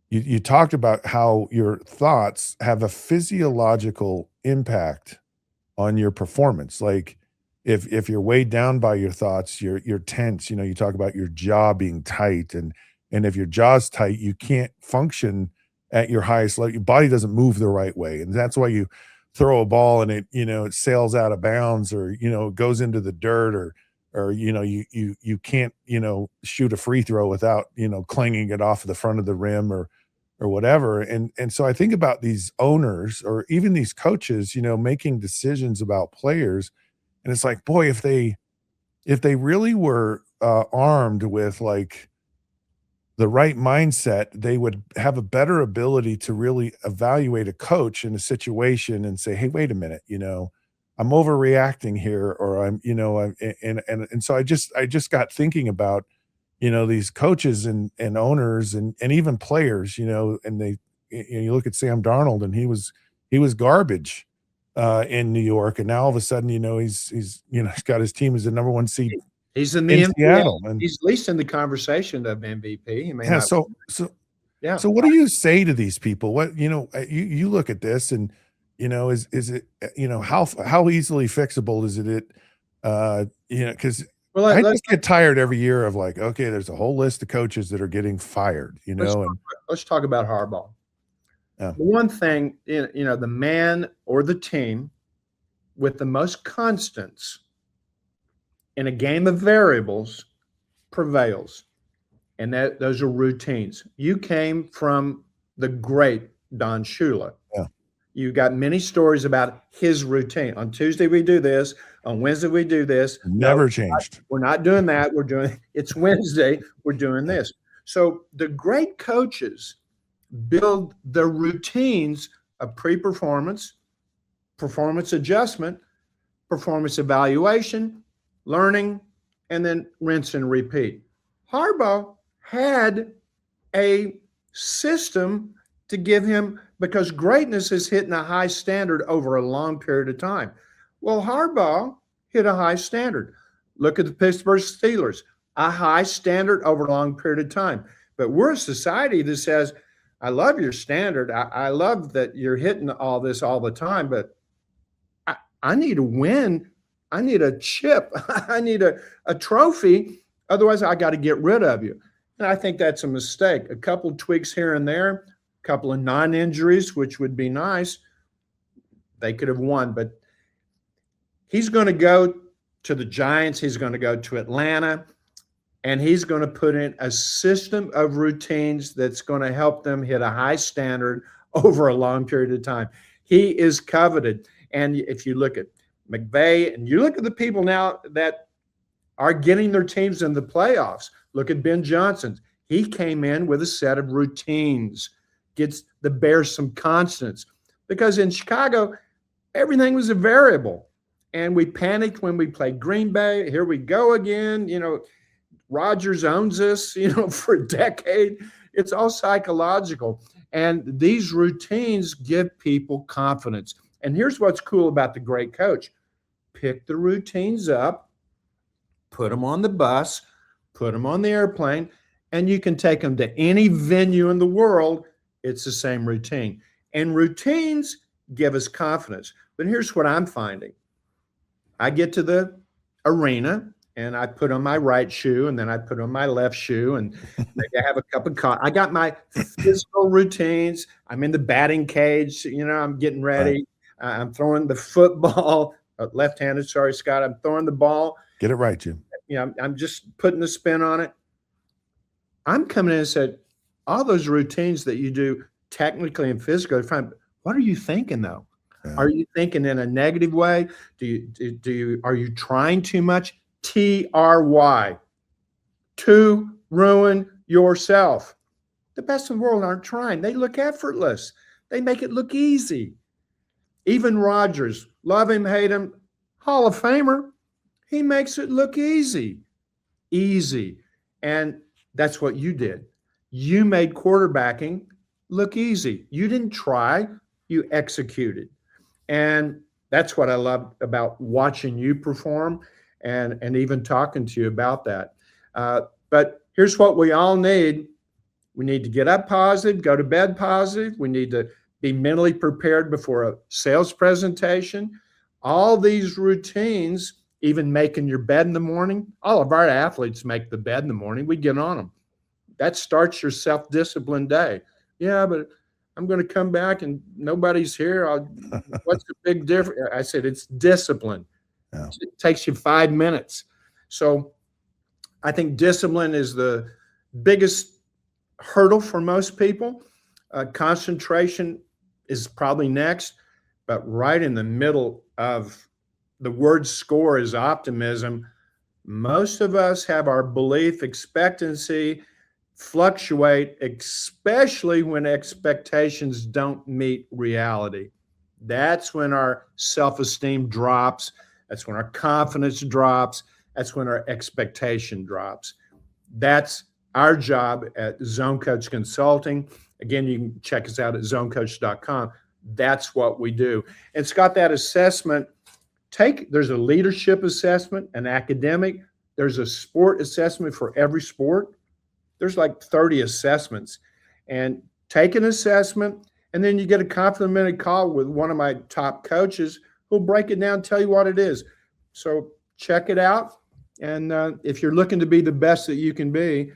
you talked about how your thoughts have a physiological impact on your performance. Like if you're weighed down by your thoughts, you're tense. You talk about your jaw being tight, and if your jaw's tight, you can't function at your highest level. Your body doesn't move the right way, and that's why you throw a ball and it sails out of bounds, or goes into the dirt, or you can't shoot a free throw without clanging it off the front of the rim or whatever. And so I think about these owners or even these coaches making decisions about players, and it's like, boy, if they really were armed with like the right mindset, they would have a better ability to really evaluate a coach in a situation and say, hey, wait a minute, I'm overreacting here, or and so I just got thinking about, these coaches and owners and even players, and they, you look at Sam Darnold, and he was garbage in New York, and now all of a sudden, he's got his team as the number 1 seed. He's in the MVP. Seattle, and he's at least in the conversation of MVP. He may yeah. not So yeah. So what do you say to these people? What you look at this, and is it how easily fixable is it? Because I just get tired every year of like, okay, there's a whole list of coaches that are getting fired. Let's talk about Harbaugh. Yeah. The one thing, the man or the team with the most constants in a game of variables prevails. And those are routines. You came from the great Don Shula. Yeah. You got many stories about his routine. On Tuesday, we do this. On Wednesday, we do this. Never changed. We're not doing that. It's Wednesday. We're doing this. So the great coaches build their routines of pre-performance, performance adjustment, performance evaluation, learning, and then rinse and repeat. Harbaugh had a system to give him, because greatness is hitting a high standard over a long period of time. Well, Harbaugh hit a high standard. Look at the Pittsburgh Steelers, a high standard over a long period of time. But we're a society that says, I love your standard. I love that you're hitting all this all the time, but I need a win. I need a chip. I need a trophy. Otherwise, I got to get rid of you. And I think that's a mistake. A couple tweaks here and there, a couple of non-injuries, which would be nice. They could have won, but he's going to go to the Giants. He's going to go to Atlanta, and he's going to put in a system of routines that's going to help them hit a high standard over a long period of time. He is coveted. And if you look at McVay and you look at the people now that are getting their teams in the playoffs, look at Ben Johnson. He came in with a set of routines, gets the Bears some constants, because in Chicago, everything was a variable. And we panicked when we played Green Bay. Here we go again. Rodgers owns us, for a decade. It's all psychological. And these routines give people confidence. And here's what's cool about the great coach. Pick the routines up, put them on the bus, put them on the airplane, and you can take them to any venue in the world. It's the same routine. And routines give us confidence. But here's what I'm finding. I get to the arena and I put on my right shoe and then I put on my left shoe and maybe I have a cup of coffee. I got my physical routines. I'm in the batting cage. I'm getting ready. Right. I'm throwing the football, left-handed. Sorry, Scott. I'm throwing the ball. Get it right, Jim. I'm just putting the spin on it. I'm coming in and said, all those routines that you do technically and physically, fine. What are you thinking though? Yeah. Are you thinking in a negative way? Are you trying too much? TRY, to ruin yourself. The best in the world aren't trying. They look effortless. They make it look easy. Even Rodgers, love him, hate him, Hall of Famer, he makes it look easy. Easy. And that's what you did. You made quarterbacking look easy. You didn't try, you executed. And that's what I love about watching you perform and even talking to you about that. But here's what we all need. We need to get up positive, go to bed positive. We need to be mentally prepared before a sales presentation. All these routines, even making your bed in the morning, all of our athletes make the bed in the morning. We get on them. That starts your self-discipline day. Yeah, but I'm going to come back and nobody's here. What's the big difference? I said, it's discipline. Yeah. It takes you 5 minutes. So I think discipline is the biggest hurdle for most people. Concentration is probably next, but right in the middle of the word score is optimism. Most of us have our belief expectancy fluctuate, especially when expectations don't meet reality. That's when our self-esteem drops. That's when our confidence drops. That's when our expectation drops. That's our job at Zone Coach Consulting. Again, you can check us out at zonecoach.com. That's what we do. And Scott, that assessment, there's a leadership assessment, an academic, there's a sport assessment for every sport. There's like 30 assessments. And take an assessment, and then you get a complimentary call with one of my top coaches who'll break it down and tell you what it is. So check it out. And if you're looking to be the best that you can be,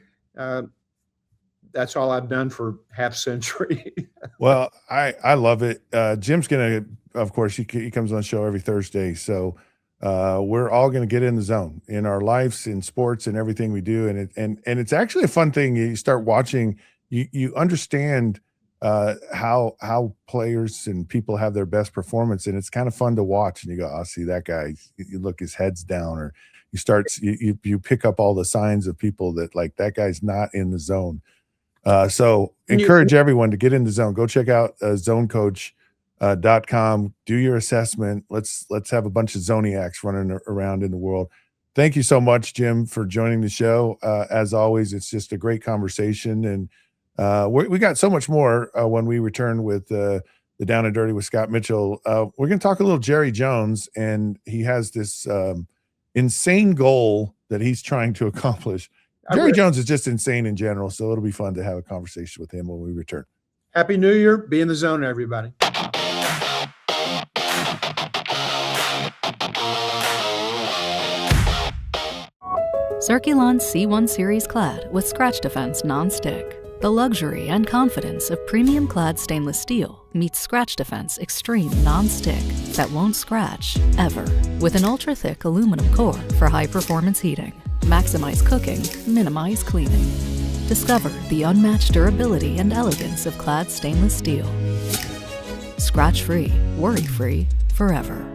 that's all I've done for half century. Well, I love it. Jim's going to, of course, he comes on the show every Thursday. So we're all going to get in the zone in our lives, in sports, and everything we do. And it's actually a fun thing. You start watching, you understand how players and people have their best performance, and it's kind of fun to watch. And you go, "Oh, see that guy? You look, his head's down," or you pick up all the signs of people that like that guy's not in the zone. So encourage everyone to get in the zone. Go check out zonecoach.com. Do your assessment. Let's have a bunch of Zoniacs running around in the world. Thank you so much, Jim, for joining the show. As always, it's just a great conversation, and we got so much more when we return with the Down and Dirty with Scott Mitchell. We're going to talk a little Jerry Jones, and he has this insane goal that he's trying to accomplish. Jerry Jones is just insane in general, so it'll be fun to have a conversation with him when we return. Happy New Year. Be in the zone, everybody. Circulon C1 Series Clad with Scratch Defense Non-Stick. The luxury and confidence of premium clad stainless steel meets Scratch Defense Extreme Non-Stick that won't scratch, ever. With an ultra-thick aluminum core for high-performance heating. Maximize cooking, minimize cleaning. Discover the unmatched durability and elegance of clad stainless steel. Scratch-free, worry-free, forever.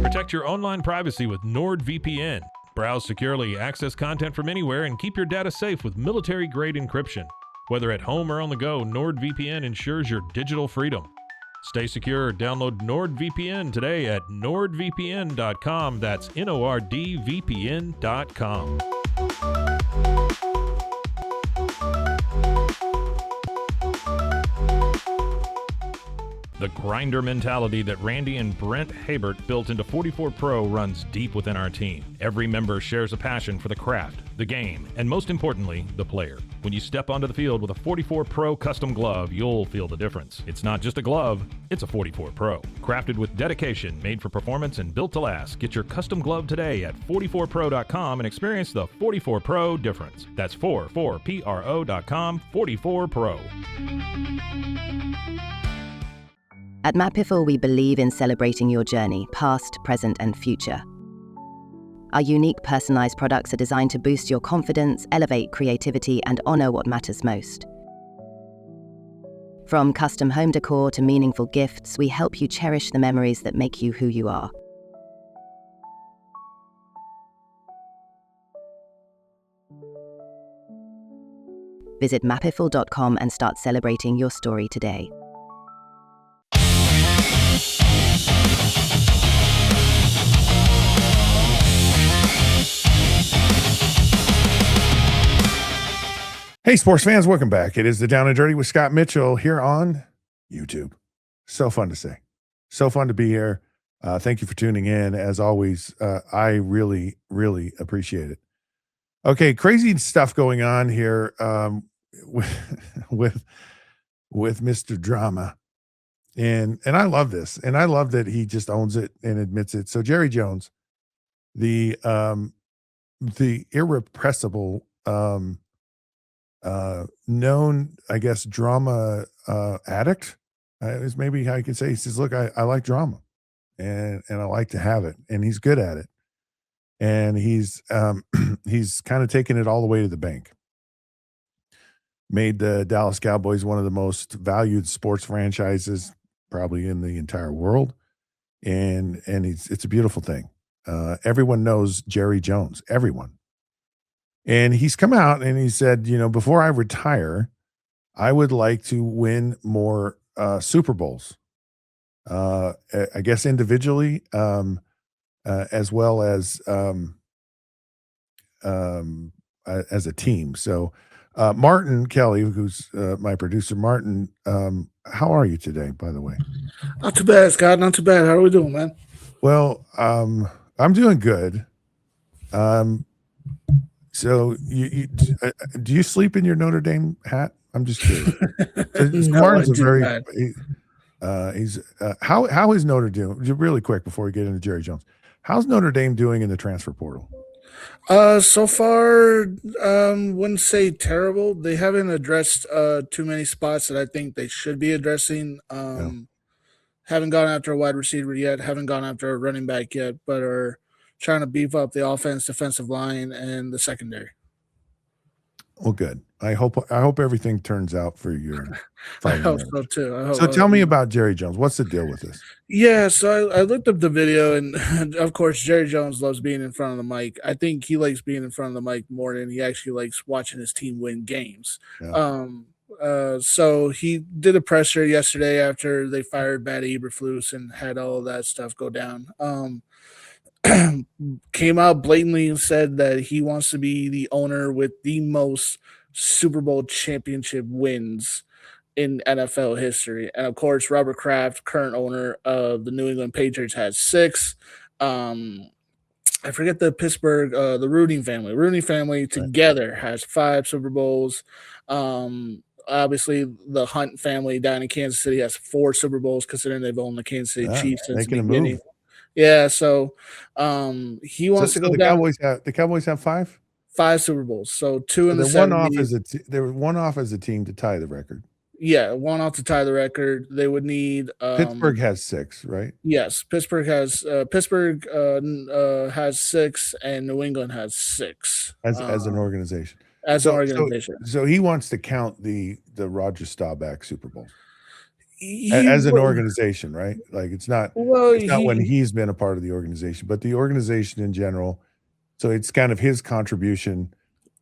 Protect your online privacy with NordVPN. Browse securely, access content from anywhere, and keep your data safe with military-grade encryption. Whether at home or on the go, NordVPN ensures your digital freedom. Stay secure. Download NordVPN today at nordvpn.com. That's NORDVPN.com. The grinder mentality that Randy and Brent Habert built into 44 Pro runs deep within our team. Every member shares a passion for the craft, the game, and most importantly, the player. When you step onto the field with a 44 Pro custom glove, you'll feel the difference. It's not just a glove, it's a 44 Pro. Crafted with dedication, made for performance, and built to last. Get your custom glove today at 44pro.com and experience the 44 Pro difference. That's 44pro.com, 44 Pro. At Mapiful, we believe in celebrating your journey, past, present, and future. Our unique personalized products are designed to boost your confidence, elevate creativity, and honor what matters most. From custom home decor to meaningful gifts, we help you cherish the memories that make you who you are. Visit mapiful.com and start celebrating your story today. Hey, sports fans, welcome back. It is the Down and Dirty with Scott Mitchell here on YouTube. So fun to say. So fun to be here. Thank you for tuning in. As always, I really, really appreciate it. Okay, crazy stuff going on here with Mr. Drama. And I love this. And I love that he just owns it and admits it. So Jerry Jones, the irrepressible known, I guess, drama addict is maybe how you can say. He says, look, I like drama and I like to have it, and he's good at it, and he's kind of taken it all the way to the bank. Made the Dallas Cowboys one of the most valued sports franchises probably in the entire world, and it's a beautiful thing. Everyone knows Jerry Jones, everyone. And he's come out and he said, before I retire, I would like to win more Super Bowls. I guess individually, as well as a team. So, Martin Kelly, who's my producer, Martin, how are you today, by the way? Not too bad, Scott. Not too bad. How are we doing, man? Well, I'm doing good. So do you sleep in your Notre Dame hat? I'm just curious. No, Martin's how is Notre Dame, really quick before we get into Jerry Jones, how's Notre Dame doing in the transfer portal? So far, wouldn't say terrible. They haven't addressed too many spots that I think they should be addressing. Haven't gone after a wide receiver yet. Haven't gone after a running back yet, but are trying to beef up the offense, defensive line, and the secondary. Well, good. I hope everything turns out for your I fighting hope Irish. so too. I So hope, tell me about Jerry Jones. What's the deal with this? yeah, so I looked up the video, and of course, Jerry Jones loves being in front of the mic. I think he likes being in front of the mic more than he actually likes watching his team win games. Yeah. So he did a presser yesterday after they fired Matt Eberflus and had all of that stuff go down. Came out blatantly and said that he wants to be the owner with the most Super Bowl championship wins in NFL history. And of course, Robert Kraft, current owner of the New England Patriots, has 6. I forget the Pittsburgh, the Rooney family. Rooney family together has 5 Super Bowls. Obviously, the Hunt family down in Kansas City has 4 Super Bowls, considering they've owned the Kansas City Chiefs since the making a beginning. move. Yeah, so he wants to go the down. Cowboys have 5? 5 Super Bowls. So 2 in the they're one off 70s. they were one off as a team to tie the record. Yeah, 1 off to tie the record. They would need Pittsburgh has 6, right? Yes, Pittsburgh has 6, and New England has 6 As an organization. As an organization. So he wants to count the Roger Staubach Super Bowl He as an would- organization, right? Like it's not Well, when he's been a part of the organization, but the organization in general. So it's kind of his contribution.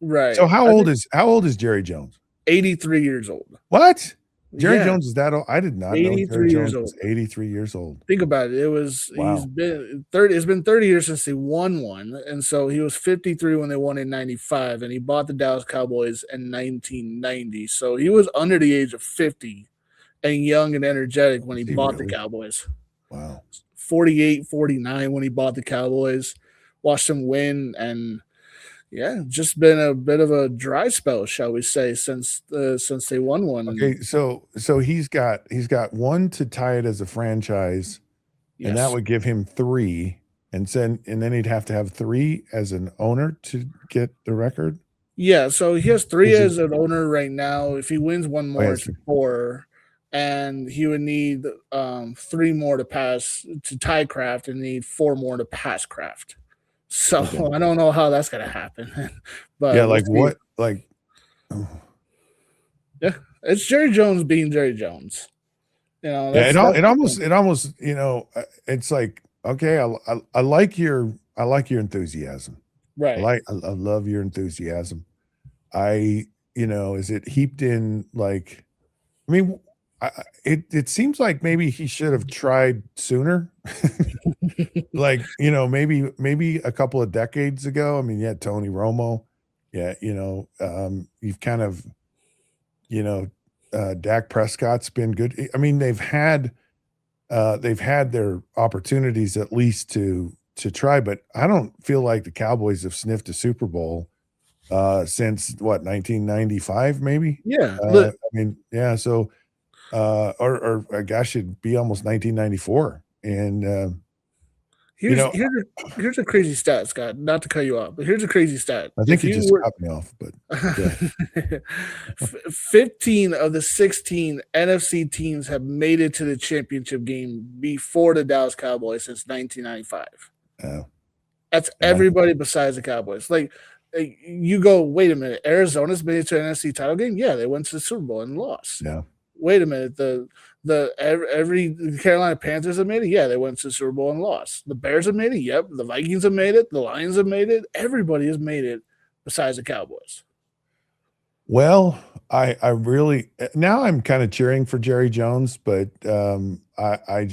right. So how old is Jerry Jones? 83 years old. What? Jerry Yeah. Jones is that old? I did not know 83 Jerry years Jones was 83 years old. Think about it. He's Wow. been 30. It's been 30 years since they won one, and so he was 53 when they won in '95, and he bought the Dallas Cowboys in 1990. So he was under the age of 50 and young and energetic when he Is he bought the really? Cowboys. Wow. 48, 49 when he bought the Cowboys. Watched them win, and yeah, just been a bit of a dry spell, shall we say, since they won one. Okay, so he's got 1 to tie it as a franchise, Yes. and that would give him 3, and then he'd have to have 3 as an owner to get the record. Yeah, so he has 3 Is it- as an owner right now. If he wins one more, yes, it's sir. 4, and he would need 3 more to pass to tie Kraft, and need 4 more to pass Kraft. So Okay. I don't know how that's gonna happen, but Yeah, we'll like see. what? Like, oh. It's Jerry Jones being Jerry Jones. You know, Yeah, that's it almost it's like, okay, I like your enthusiasm. right. I love your enthusiasm. Is it heaped in like, I mean, it seems like maybe he should have tried sooner. Like, maybe a couple of decades ago. I mean, yeah, Tony Romo. Yeah, you've kind of, Dak Prescott's been good. I mean, they've had their opportunities at least to try, but I don't feel like the Cowboys have sniffed a Super Bowl since what, 1995 maybe. Yeah. I mean, yeah. So, or gosh, it'd be almost 1994, and Here's know- here's a crazy stat, Scott. Not to cut you off, but here's a crazy stat. I think If you just were- cut me off. But 15 of the 16 NFC teams have made it to the championship game before the Dallas Cowboys since 1995. That's Yeah. everybody besides the Cowboys. Like you go, wait a minute, Arizona's made it to an NFC title game. Yeah, they went to the Super Bowl and lost. yeah, Wait a minute, the Carolina Panthers have made it. Yeah, they went to the Super Bowl and lost. The Bears have made it. Yep, the Vikings have made it. The Lions have made it. Everybody has made it besides the Cowboys. well, I really now I'm kind of cheering for Jerry Jones, but I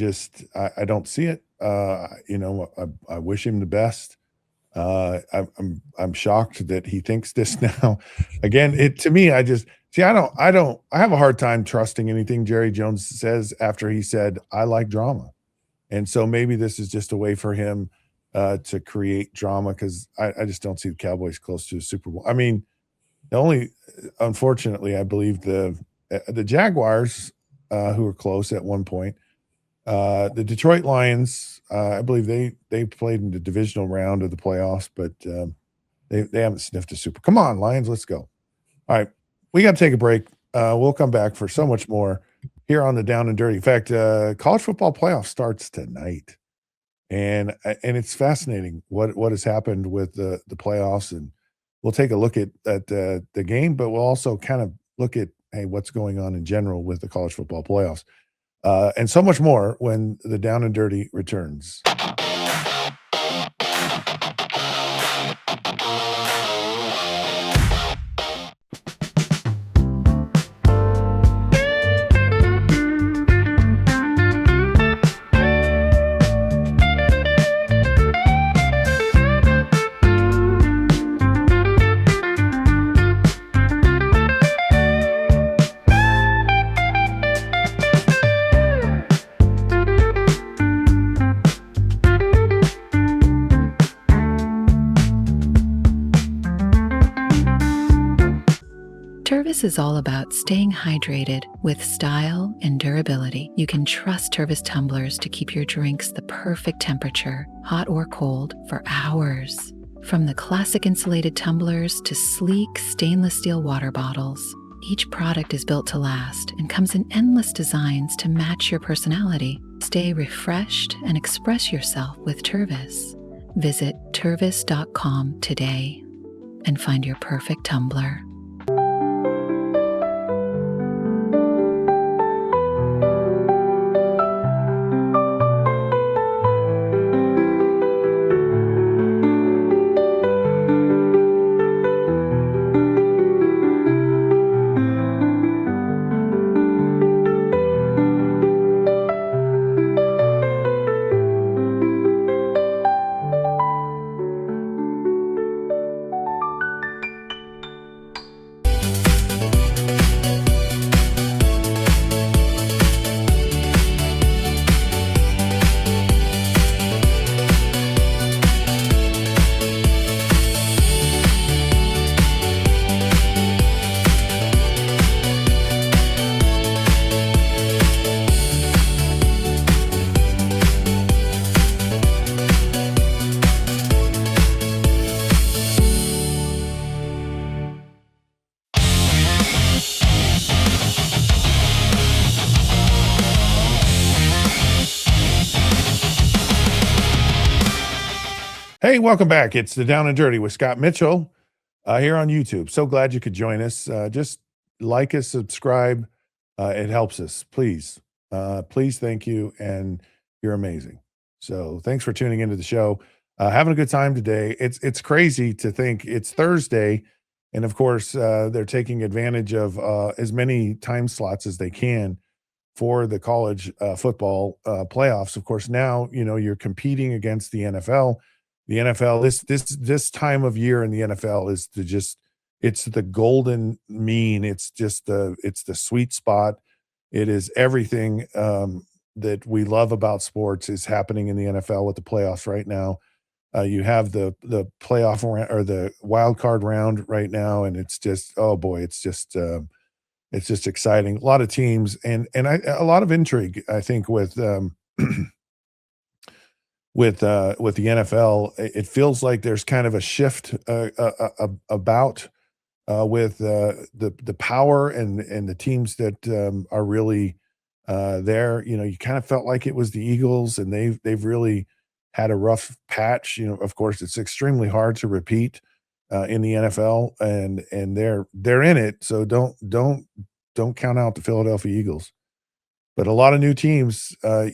don't see it. I wish him the best. I'm shocked that he thinks this now. Again, to me, I have a hard time trusting anything Jerry Jones says after he said, I like drama. And so maybe this is just a way for him to create drama, because I just don't see the Cowboys close to a Super Bowl. I mean, unfortunately, I believe the Jaguars, who were close at one point, the Detroit Lions, I believe they played in the divisional round of the playoffs, but they haven't sniffed a Super. Come on, Lions, let's go. All right, we got to take a break. We'll come back for so much more here on the Down and Dirty. In fact, college football playoff starts tonight, and it's fascinating what has happened with the playoffs, and we'll take a look at the game, but we'll also kind of look at, hey, what's going on in general with the college football playoffs, and so much more when the Down and Dirty returns. Tervis is all about staying hydrated with style and durability. You can trust Tervis tumblers to keep your drinks the perfect temperature, hot or cold, for hours. From the classic insulated tumblers to sleek stainless steel water bottles, each product is built to last and comes in endless designs to match your personality. Stay refreshed and express yourself with Tervis. Visit tervis.com today and find your perfect tumbler. Hey, welcome back. It's the Down and Dirty with Scott Mitchell here on YouTube. So glad you could join us. Just like us, subscribe. It helps us. Please. Please, thank you. And you're amazing. So thanks for tuning into the show. Having a good time today. It's crazy to think it's Thursday. And of course, they're taking advantage of as many time slots as they can for the college football playoffs. Of course, now, you're competing against the NFL. The NFL, this time of year in the NFL is it's the golden mean. It's the sweet spot. It is everything that we love about sports is happening in the NFL with the playoffs right now. You have the playoff round, or the wild card round right now, and it's just, oh boy, it's just exciting. A lot of teams and a lot of intrigue, I think, with with the NFL. It feels like there's kind of a shift about with the power and the teams that are really there. You kind of felt like it was the Eagles, and they've really had a rough patch. Of course, it's extremely hard to repeat in the NFL, and they're in it. So don't count out the Philadelphia Eagles. But a lot of new teams, I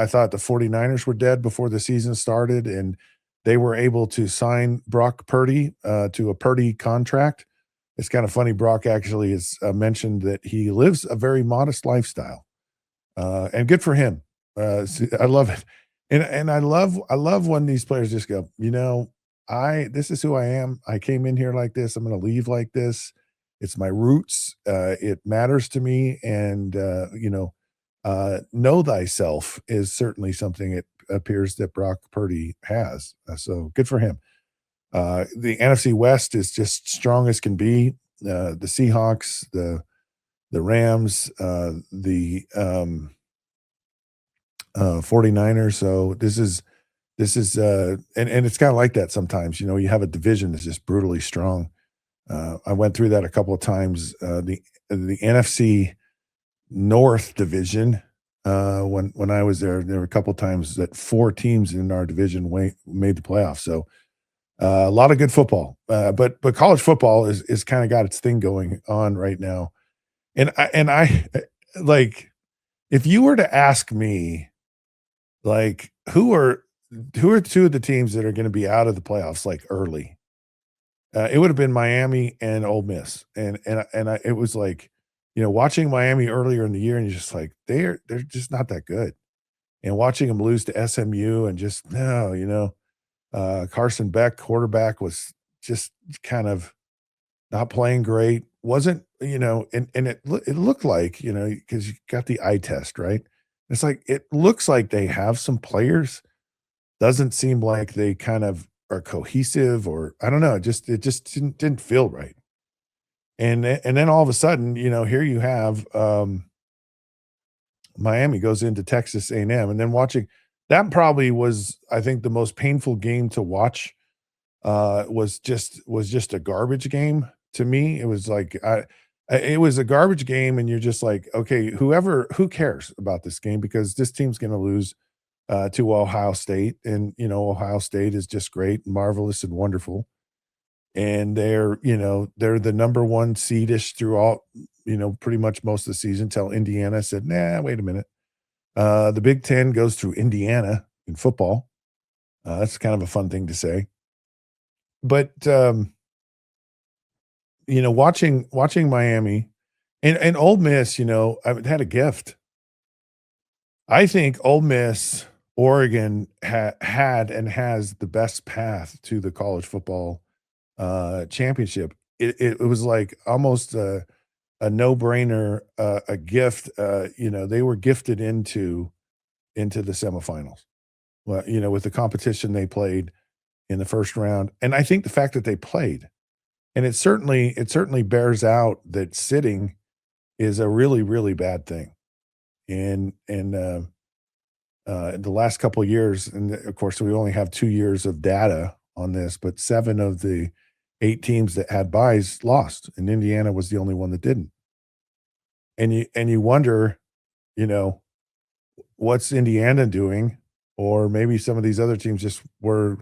thought the 49ers were dead before the season started, and they were able to sign Brock Purdy to a Purdy contract. It's kind of funny. Brock actually has mentioned that he lives a very modest lifestyle, and good for him. I love it, and I love when these players just go, this is who I am. I came in here like this. I'm going to leave like this. It's my roots. It matters to me, and know thyself is certainly something it appears that Brock Purdy has. So good for him. The NFC West is just strong as can be. The Seahawks, the Rams, the 49ers. So this is and it's kind of like that sometimes. You have a division that's just brutally strong. I went through that a couple of times. The NFC North division, when I was there. There were a couple times that 4 teams in our division made the playoffs. So a lot of good football. But college football is kind of got its thing going on right now. And I like, if you were to ask me, like, who are 2 of the teams that are going to be out of the playoffs like early? It would have been Miami and Ole Miss, it was like, watching Miami earlier in the year, and you're just like, they're just not that good, and watching them lose to SMU, and just no, Carson Beck, quarterback, was just kind of not playing great. Wasn't, and it looked like, because you got the eye test, right? It's like, it looks like they have some players. Doesn't seem like they kind of are cohesive, or I don't know, it just didn't feel right. And then all of a sudden, here you have, Miami goes into Texas A&M, and then watching that probably was, I think, the most painful game to watch. Was just a garbage game to me. It was like, it was a garbage game, and you're just like, okay, who cares about this game, because this team's going to lose to Ohio State, and Ohio State is just great, and marvelous, and wonderful, and they're the number 1 seedish throughout, pretty much most of the season, till Indiana said, nah, wait a minute. The Big Ten goes through Indiana in football. That's kind of a fun thing to say. But watching Miami and Ole Miss, I've had a gift. I think Ole Miss, Oregon had and has the best path to the college football championship. It was like almost a no-brainer, a gift. They were gifted into the semifinals. Well, with the competition they played in the first round, and I think the fact that they played, and it certainly bears out that sitting is a really, really bad thing. And the last couple of years, and of course, we only have 2 years of data on this, but 7 of the 8 teams that had byes lost, and Indiana was the only one that didn't. And you wonder, you know, what's Indiana doing? Or maybe some of these other teams just were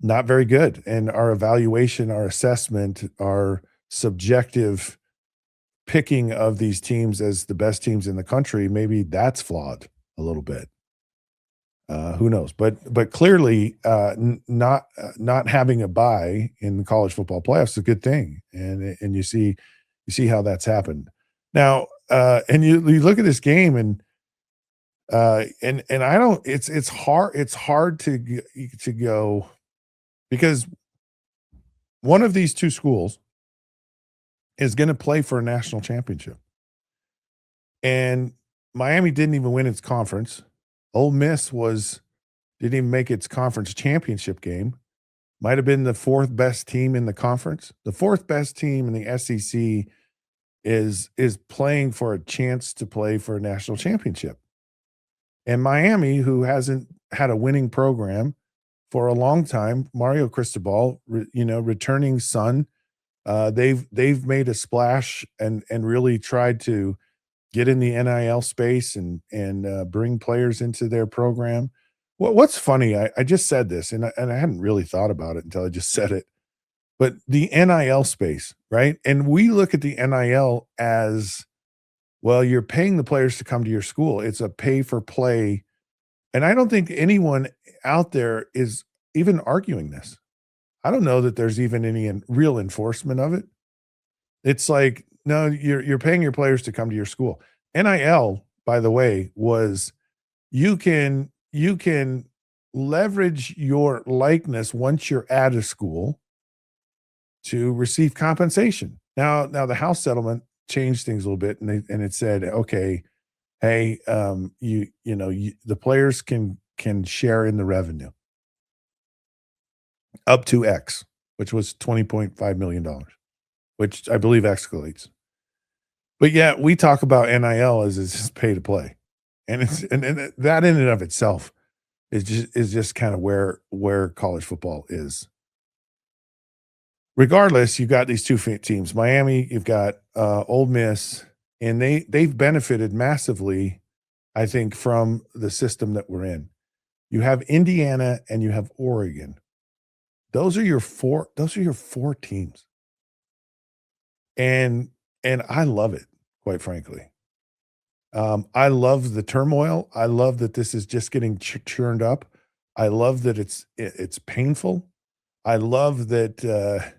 not very good, and our evaluation, our assessment, our subjective picking of these teams as the best teams in the country, maybe that's flawed a little bit. Who knows? But clearly, not having a bye in the college football playoffs is a good thing, and you see how that's happened. Now, and you look at this game, and I don't. It's hard to go, because one of these two schools is going to play for a national championship, and Miami didn't even win its conference. Ole Miss didn't even make its conference championship game. Might have been the fourth best team in the conference. The fourth best team in the SEC is playing for a chance to play for a national championship. And Miami, who hasn't had a winning program for a long time, Mario Cristobal, returning son, they've made a splash and really tried to get in the NIL space and bring players into their program. What's funny, I just said this, and I hadn't really thought about it until I just said it, but the NIL space, right? And we look at the NIL as, well, you're paying the players to come to your school. It's a pay for play. And I don't think anyone out there is even arguing this. I don't know that there's even any real enforcement of it. It's like, no, you're paying your players to come to your school. NIL, by the way, was you can leverage your likeness once you're at a school to receive compensation. Now the House settlement changed things a little bit, and it said, okay, hey, the players can share in the revenue up to X, which was $20.5 million, which I believe escalates. But yeah, we talk about NIL as it's just pay to play, and and that in and of itself is just kind of where college football is. Regardless, you've got these two teams, Miami, you've got Ole Miss, and they've benefited massively I think, from the system that we're in. You have Indiana and you have Oregon. Those are your four teams. And I love it, quite frankly. I love the turmoil. I love that this is just getting churned up. I love that it's painful. I love that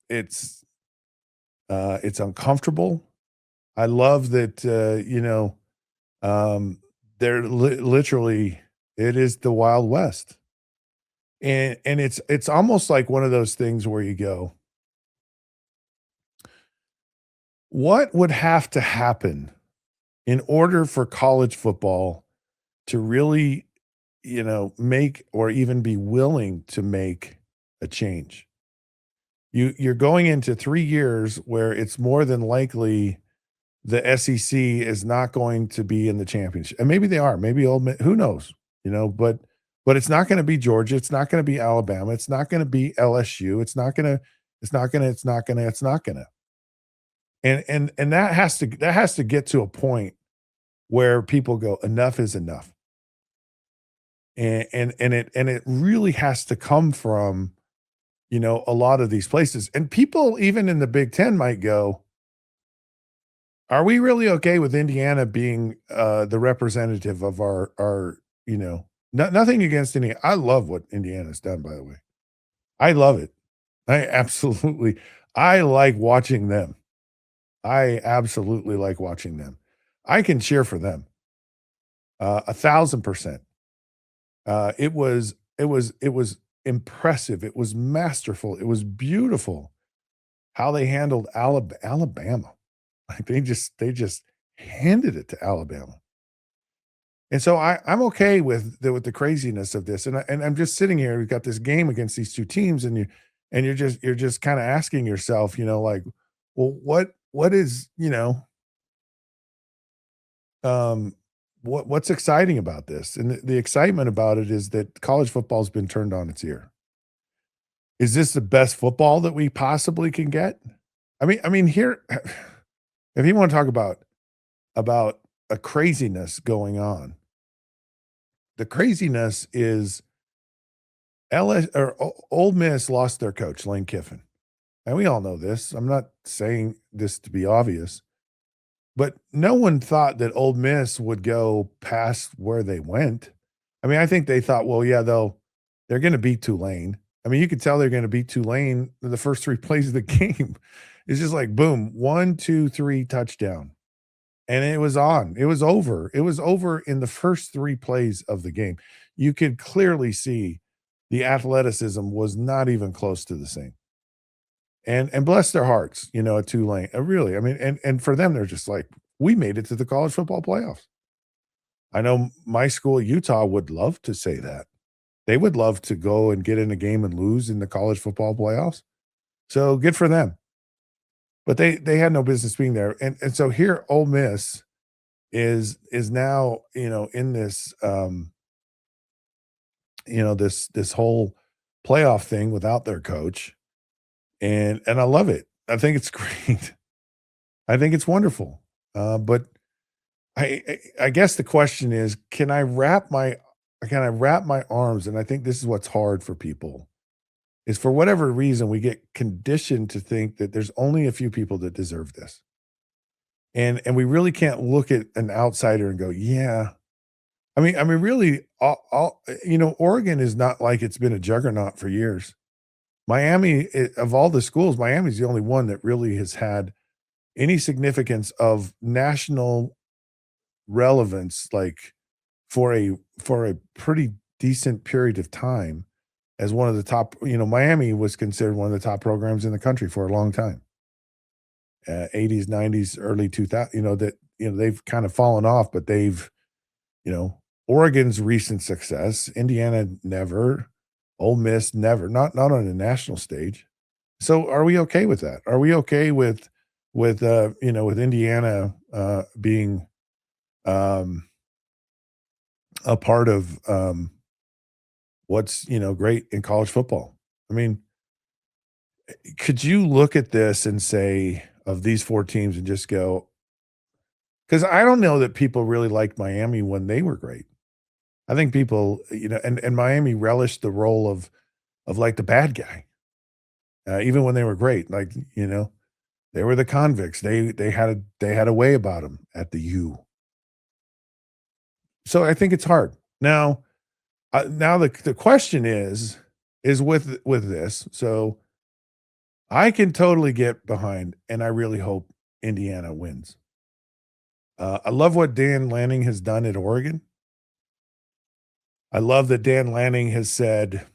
it's uncomfortable. I love that they're literally, it is the Wild West. And it's almost like one of those things where you go, what would have to happen in order for college football to really, make or even be willing to make a change? You're going into 3 years where it's more than likely the SEC is not going to be in the championship. And maybe they are, maybe Ole Miss, who knows, but it's not going to be Georgia. It's not going to be Alabama. It's not going to be LSU. It's not going to. And that has to get to a point where people go, enough is enough. And it really has to come from, a lot of these places. And people even in the Big Ten might go, are we really okay with Indiana being the representative of our nothing against Indiana. I love what Indiana's done, by the way. I love it. I like watching them. I absolutely like watching them. I can cheer for them. 1,000%. It was impressive. It was masterful. It was beautiful how they handled Alabama. Like they just handed it to Alabama. And so I'm okay with the craziness of this. And I'm just sitting here. We've got this game against these two teams, and you're just kind of asking yourself, like, well, what is, what's exciting about this? And the excitement about it is that college football has been turned on its ear. Is this the best football that we possibly can get? I mean, here, if you want to talk about a craziness going on, the craziness is Ole Miss lost their coach, Lane Kiffin. And we all know this. I'm not saying this to be obvious, but no one thought that Ole Miss would go past where they went. I mean, I think they thought, well, yeah, they're going to beat Tulane. I mean, you could tell they're going to beat Tulane in the first 3 plays of the game. It's just like, boom, 1, 2, 3, touchdown. And it was on. It was over. It was over in the first 3 plays of the game. You could clearly see the athleticism was not even close to the same. And bless their hearts, at Tulane. Really, I mean, and for them, they're just like, we made it to the college football playoffs. I know my school, Utah, would love to say that. They would love to go and get in a game and lose in the college football playoffs. So good for them. But they had no business being there. And so here Ole Miss is now, in this this whole playoff thing without their coach. And I love it. I think it's great. I think it's wonderful. But I guess the question is, can I wrap my arms? And I think this is what's hard for people. Is for whatever reason, we get conditioned to think that there's only a few people that deserve this. And we really can't look at an outsider and go, yeah. I mean, really, Oregon is not like it's been a juggernaut for years. Miami, of all the schools, Miami's the only one that really has had any significance of national relevance, like for a pretty decent period of time. As one of the top, Miami was considered one of the top programs in the country for a long time. 80s, 90s, early 2000, they've kind of fallen off, but they've, Oregon's recent success, Indiana never, Ole Miss never, not on a national stage. So are we okay with that? Are we okay with Indiana being a part of what's great in college football? I mean, could you look at this and say, of these 4 teams, and just go, because I don't know that people really liked Miami when they were great. I think people, and Miami relished the role of like the bad guy, even when they were great. Like, they were the convicts. They had a way about them at the U. So I think it's hard now. Now the question is with this. So I can totally get behind, and I really hope Indiana wins. I love what Dan Lanning has done at Oregon. I love that Dan Lanning has said,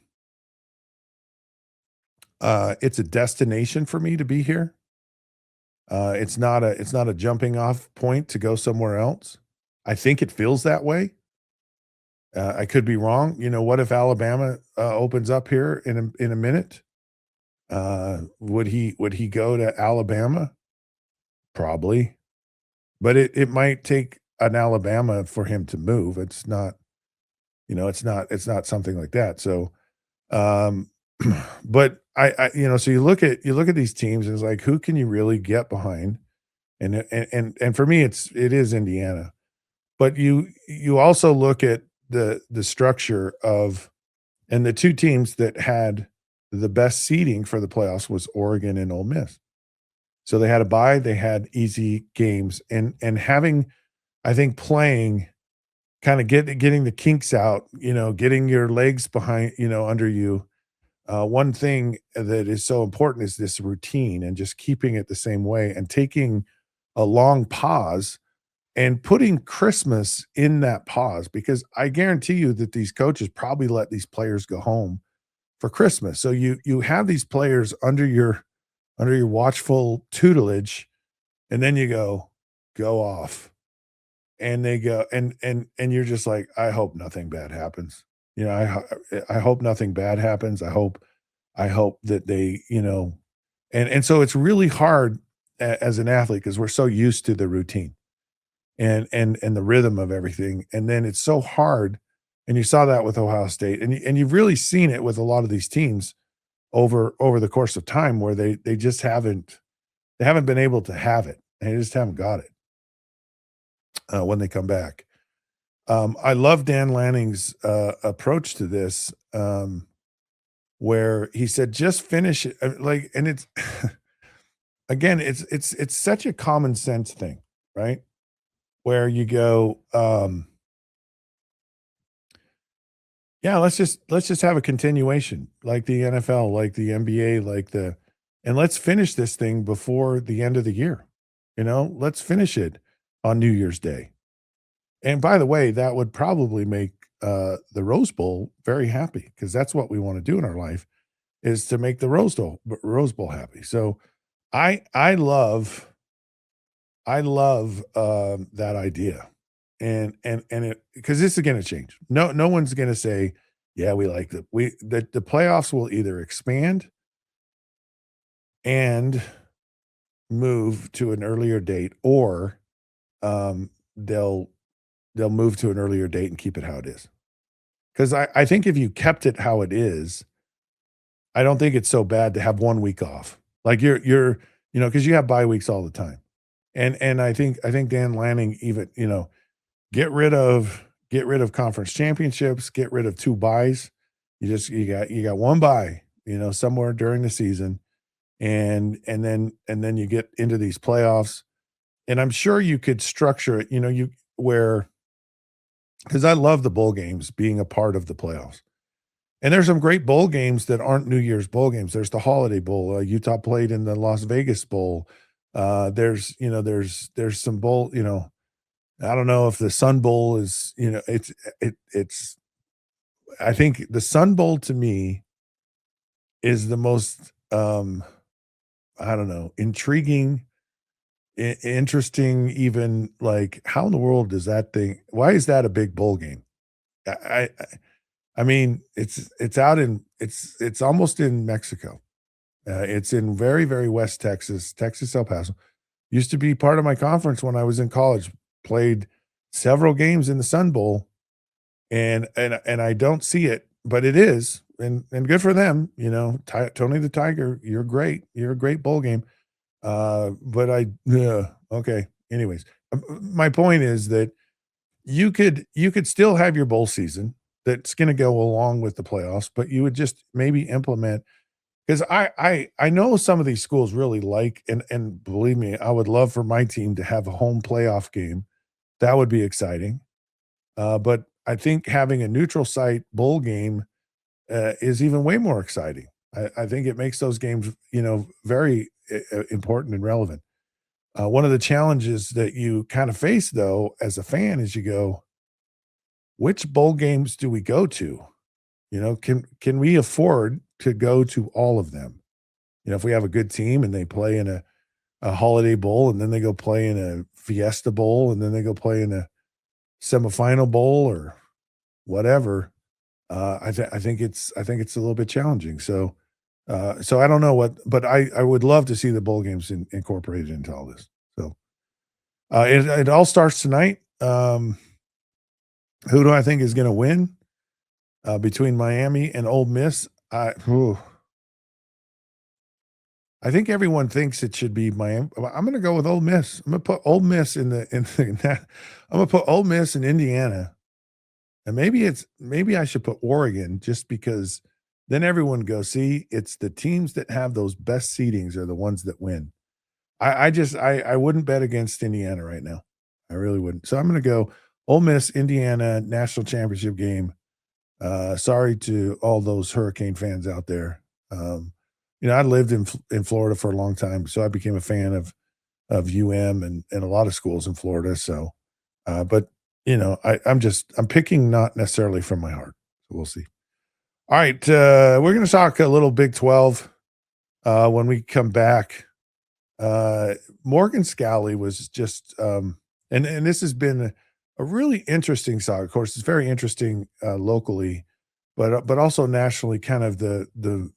it's a destination for me to be here. It's not a jumping off point to go somewhere else. I think it feels that way. I could be wrong. What if Alabama opens up here in a minute? Would he go to Alabama? Probably, but it might take an Alabama for him to move. It's not, it's not something like that. So, but so you look at these teams and it's like, who can you really get behind? And for me, it is Indiana. But you also look at the structure of, and the two teams that had the best seeding for the playoffs was Oregon and Ole Miss. So they had a bye, they had easy games, and having, I think, playing, kind of getting the kinks out, getting your legs behind, under you. One thing that is so important is this routine and just keeping it the same way and taking a long pause and putting Christmas in that pause, because I guarantee you that these coaches probably let these players go home for Christmas. So you have these players under your watchful tutelage, and then you go off, and they go, and you're just like, I hope nothing bad happens. I hope nothing bad happens. I hope that they, and so it's really hard as an athlete, because we're so used to the routine and the rhythm of everything. And then it's so hard. And you saw that with Ohio State, and you've really seen it with a lot of these teams over the course of time, where they just haven't been able to have it. They just haven't got it when they come back. I love Dan Lanning's approach to this, where he said, just finish it. And it's, again, it's such a common sense thing, right? Where you go, yeah, let's just have a continuation, like the NFL, like the NBA, and let's finish this thing before the end of the year. Let's finish it on New Year's Day. And by the way, that would probably make the Rose Bowl very happy, because that's what we want to do in our life, is to make the Rose Bowl happy. So I love that idea. And it, because this is going to change. No one's going to say, yeah, we like the playoffs will either expand and move to an earlier date, or they'll move to an earlier date and keep it how it is. Because I think if you kept it how it is, I don't think it's so bad to have 1 week off. Like you're because you have bye weeks all the time. And I think Dan Lanning even, get rid of conference championships, get rid of 2 byes. You got 1 bye, somewhere during the season, and then you get into these playoffs. And I'm sure you could structure it, because I love the bowl games being a part of the playoffs. And there's some great bowl games that aren't New Year's bowl games. There's the Holiday Bowl. Utah played in the Las Vegas Bowl. There's some bowl, I don't know if the Sun Bowl is, it's I think the Sun Bowl to me is the most I don't know, intriguing, interesting, even, like, how in the world does that thing, why is that a big bowl game? I mean, it's out in, it's almost in Mexico. It's in very, very West Texas, El Paso. Used to be part of my conference when I was in college. Played several games in the Sun Bowl, and I don't see it, but it is, and good for them. Tony the Tiger, you're great. You're a great bowl game. But okay. Anyways, my point is that you could still have your bowl season that's going to go along with the playoffs, but you would just maybe implement, because I know some of these schools really like, and believe me, I would love for my team to have a home playoff game. That would be exciting. But I think having a neutral site bowl game is even way more exciting. I think it makes those games, very important and relevant. One of the challenges that you kind of face, though, as a fan, is you go, which bowl games do we go to? Can we afford to go to all of them? If we have a good team and they play in a holiday bowl, and then they go play in a Fiesta Bowl, and then they go play in a semifinal bowl or whatever, I think it's a little bit challenging. So I don't know but I would love to see the bowl games incorporated into all this. So it all starts tonight. Who do I think is going to win between Miami and Ole Miss? I think everyone thinks it should be Miami. I'm going to go with Ole Miss. I'm going to put Ole Miss in that. I'm going to put Ole Miss in Indiana, and maybe I should put Oregon, just because then everyone goes, see, it's the teams that have those best seedings are the ones that win. I wouldn't bet against Indiana right now. I really wouldn't. So I'm going to go Ole Miss, Indiana, national championship game. Sorry to all those Hurricane fans out there. I lived in Florida for a long time, so I became a fan of UM and a lot of schools in Florida. So, but I'm picking not necessarily from my heart. So we'll see. All right, we're going to talk a little Big 12 when we come back. Morgan Scalley was just, and this has been a really interesting saga. Of course, it's very interesting locally, but also nationally. Kind of the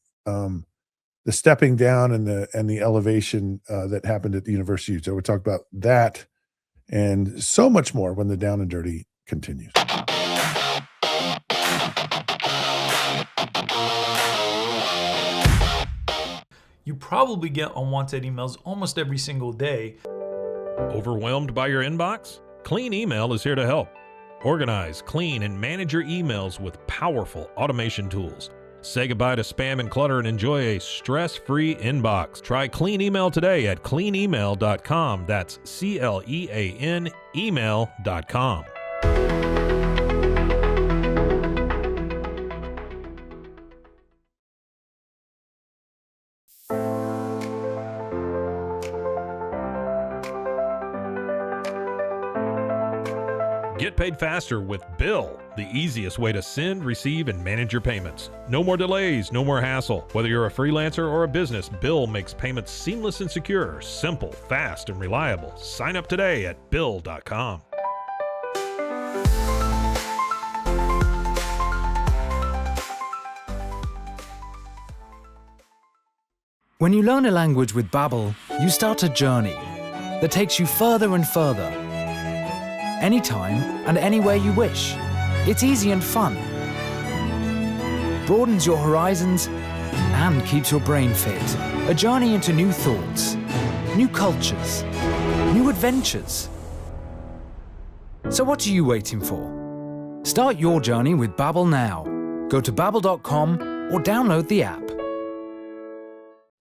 stepping down and the elevation that happened at the University of Utah. We'll talk about that and so much more when the Down and Dirty continues. You probably get unwanted emails almost every single day. Overwhelmed by your inbox? Clean Email is here to help. Organize, clean, and manage your emails with powerful automation tools. Say goodbye to spam and clutter and enjoy a stress-free inbox. Try Clean Email today at cleanemail.com. That's CLEAN email.com. Get paid faster with Bill, the easiest way to send, receive, and manage your payments. No more delays, no more hassle. Whether you're a freelancer or a business, Bill makes payments seamless and secure, simple, fast, and reliable. Sign up today at Bill.com. When you learn a language with Babbel, you start a journey that takes you further and further. Anytime and anywhere you wish. It's easy and fun. Broadens your horizons and keeps your brain fit. A journey into new thoughts, new cultures, new adventures. So what are you waiting for? Start your journey with Babbel now. Go to babbel.com or download the app.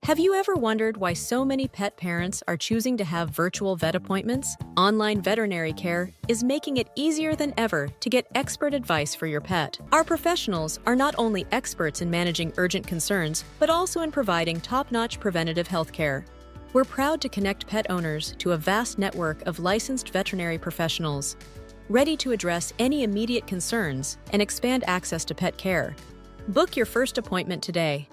Have you ever wondered why so many pet parents are choosing to have virtual vet appointments? Online veterinary care is making it easier than ever to get expert advice for your pet. Our professionals are not only experts in managing urgent concerns, but also in providing top-notch preventative health care. We're proud to connect pet owners to a vast network of licensed veterinary professionals, ready to address any immediate concerns and expand access to pet care. Book your first appointment today.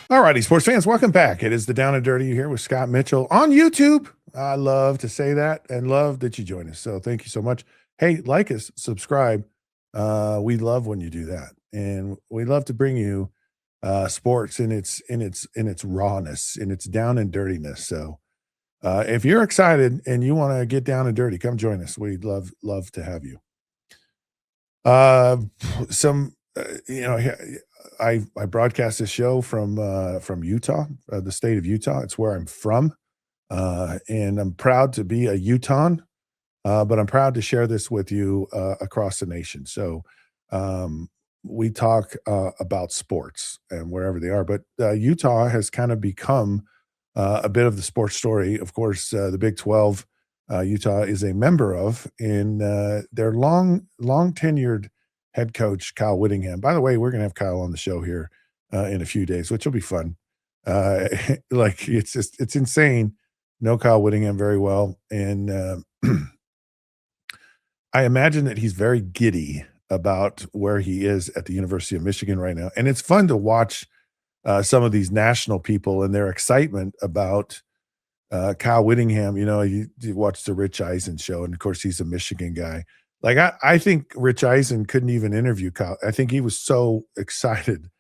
All righty, sports fans, welcome back. It is the Down and Dirty here with Scott Mitchell on YouTube. I love to say that and love that you join us. So thank you so much. Hey, like us, subscribe. We love when you do that, and we love to bring you sports in its rawness, in its down and dirtiness. So if you're excited and you want to get down and dirty, come join us. We'd love to have you. Uh, some, I broadcast this show from Utah, the state of Utah. It's where I'm from, and I'm proud to be a Utahn. But I'm proud to share this with you across the nation. So um, we talk about sports and wherever they are, but Utah has kind of become a bit of the sports story. Of course, the Big 12, Utah is a member of, and their long tenured head coach, Kyle Whittingham. By the way, we're going to have Kyle on the show here in a few days, which will be fun. Like it's insane. Know Kyle Whittingham very well, and I imagine that he's very giddy about where he is at the University of Michigan right now, and it's fun to watch some of these national people and their excitement about Kyle Whittingham. You watch the Rich Eisen show, and of course, he's a Michigan guy. Like I think Rich Eisen couldn't even interview Kyle. I think he was so excited.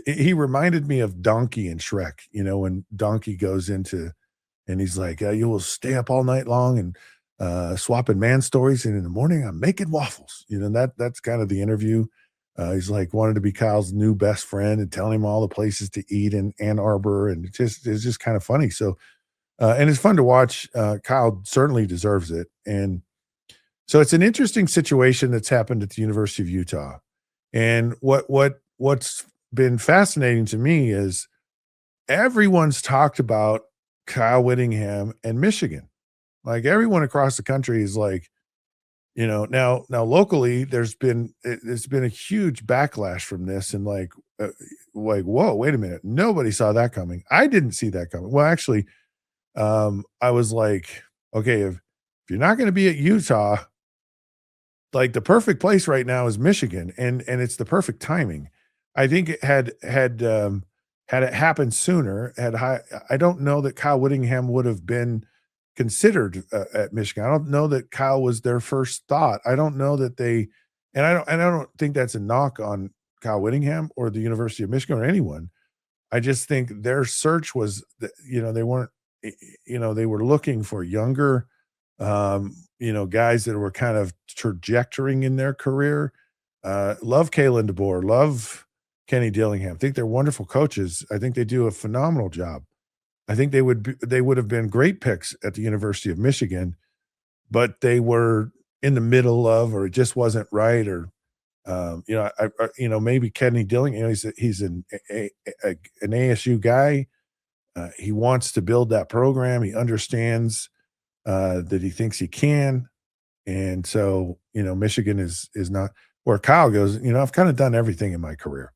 He reminded me of Donkey and Shrek. When Donkey goes into and he's like, "You will stay up all night long and swapping man stories, and in the morning I'm making waffles." That's kind of the interview. He's like wanted to be Kyle's new best friend and telling him all the places to eat in Ann Arbor, and it's just kind of funny. So, and it's fun to watch. Kyle certainly deserves it, and so it's an interesting situation that's happened at the University of Utah. And what's been fascinating to me is everyone's talked about Kyle Whittingham and Michigan. Like everyone across the country is like, now locally there's been a huge backlash from this, and whoa, wait a minute, nobody saw that coming. I didn't see that coming. Well, actually, I was like, okay, if you're not going to be at Utah, like the perfect place right now is Michigan, and it's the perfect timing. I think it had it happened sooner, I don't know that Kyle Whittingham would have been considered at Michigan. I don't know that Kyle was their first thought. I don't know that I don't think that's a knock on Kyle Whittingham or the University of Michigan or anyone. I just think their search was, they weren't, they were looking for younger, guys that were kind of trajectorying in their career. Love Kalen DeBoer, love Kenny Dillingham. I think they're wonderful coaches. I think they do a phenomenal job. I think they would have been great picks at the University of Michigan, but they were in the middle of, or it just wasn't right, or maybe Kenny Dillingham. He's an ASU guy. He wants to build that program. He understands that he thinks he can, and so Michigan is not where Kyle goes. I've kind of done everything in my career,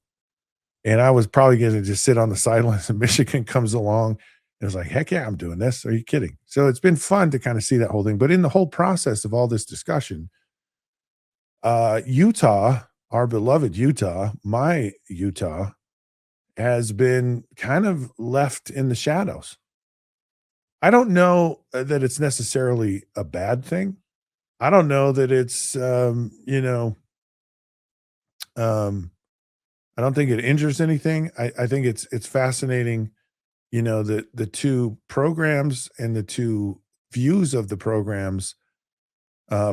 and I was probably going to just sit on the sidelines, and Michigan comes along. It was like, heck yeah, I'm doing this. Are you kidding? So it's been fun to kind of see that whole thing. But in the whole process of all this discussion, Utah, our beloved Utah, my Utah, has been kind of left in the shadows. I don't know that it's necessarily a bad thing. I don't know that it's, I don't think it injures anything. I think it's fascinating, the two programs and the two views of the programs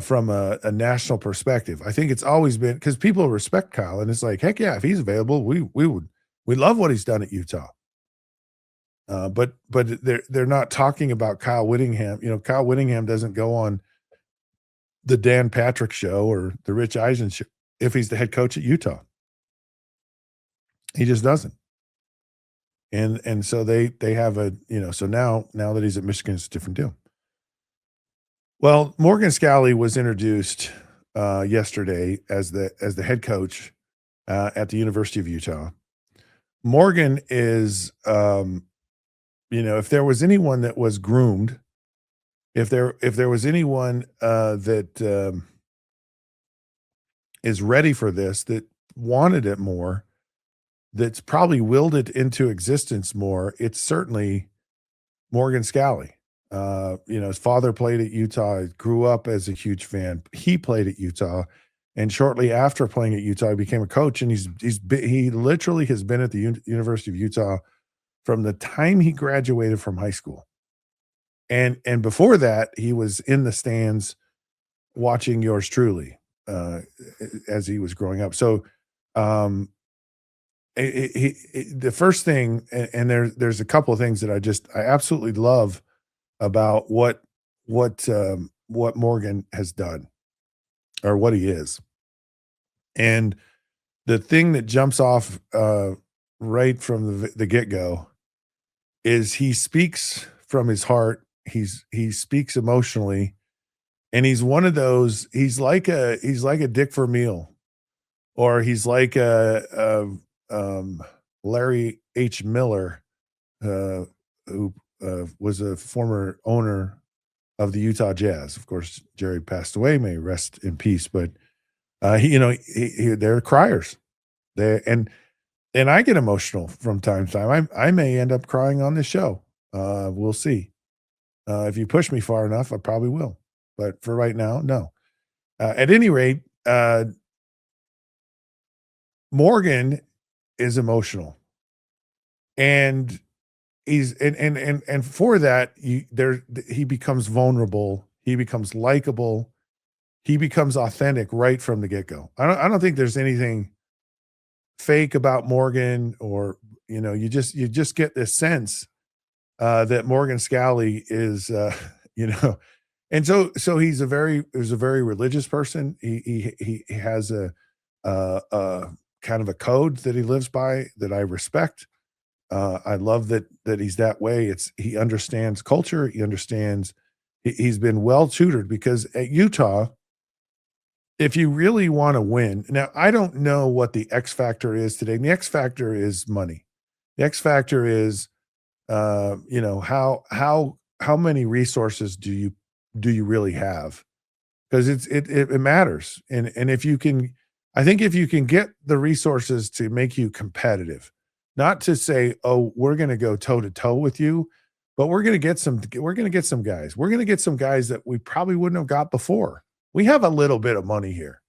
from a national perspective. I think it's always been because people respect Kyle, and it's like, heck yeah, if he's available, we love what he's done at Utah. But they're not talking about Kyle Whittingham. Kyle Whittingham doesn't go on the Dan Patrick show or the Rich Eisen show if he's the head coach at Utah. He just doesn't. And so they have so now that he's at Michigan, it's a different deal. Well, Morgan Scalley was introduced yesterday as the head coach at the University of Utah. Morgan is, if there was anyone that was groomed, if there was anyone that is ready for this, that wanted it more, that's probably willed it into existence more, it's certainly Morgan Scalley. His father played at Utah, grew up as a huge fan. He played at Utah, and shortly after playing at Utah, he became a coach, and he literally has been at the University of Utah from the time he graduated from high school. And before that, he was in the stands watching yours truly. uh, as he was growing up. So, um, the first thing, and there's a couple of things that I absolutely love about what Morgan has done or what he is. And the thing that jumps off right from the get go is he speaks from his heart. He speaks emotionally, and he's one of those. He's like a Dick Vermeil, or he's like a Larry H. Miller, uh, who was a former owner of the Utah Jazz. Of course, Jerry passed away. May he rest in peace. But they're criers. They and I get emotional from time to time. I may end up crying on this show. We'll see. If you push me far enough, I probably will. But for right now, no. At any rate, Morgan is emotional, and and for that, he becomes vulnerable. He becomes likable. He becomes authentic right from the get go. I don't think there's anything fake about Morgan, or you just get this sense that Morgan Scally is and so he's a very religious person. He has a kind of a code that he lives by that I respect. I love that he's that way. He understands culture. He understands. He's been well tutored, because at Utah, if you really want to win, now I don't know what the X factor is today. And the X factor is money. The X factor is, how many resources do you really have? Because it matters. And if you can, I think if you can get the resources to make you competitive, not to say, oh, we're going to go toe to toe with you, but we're going to get some guys. We're going to get some guys that we probably wouldn't have got before. We have a little bit of money here.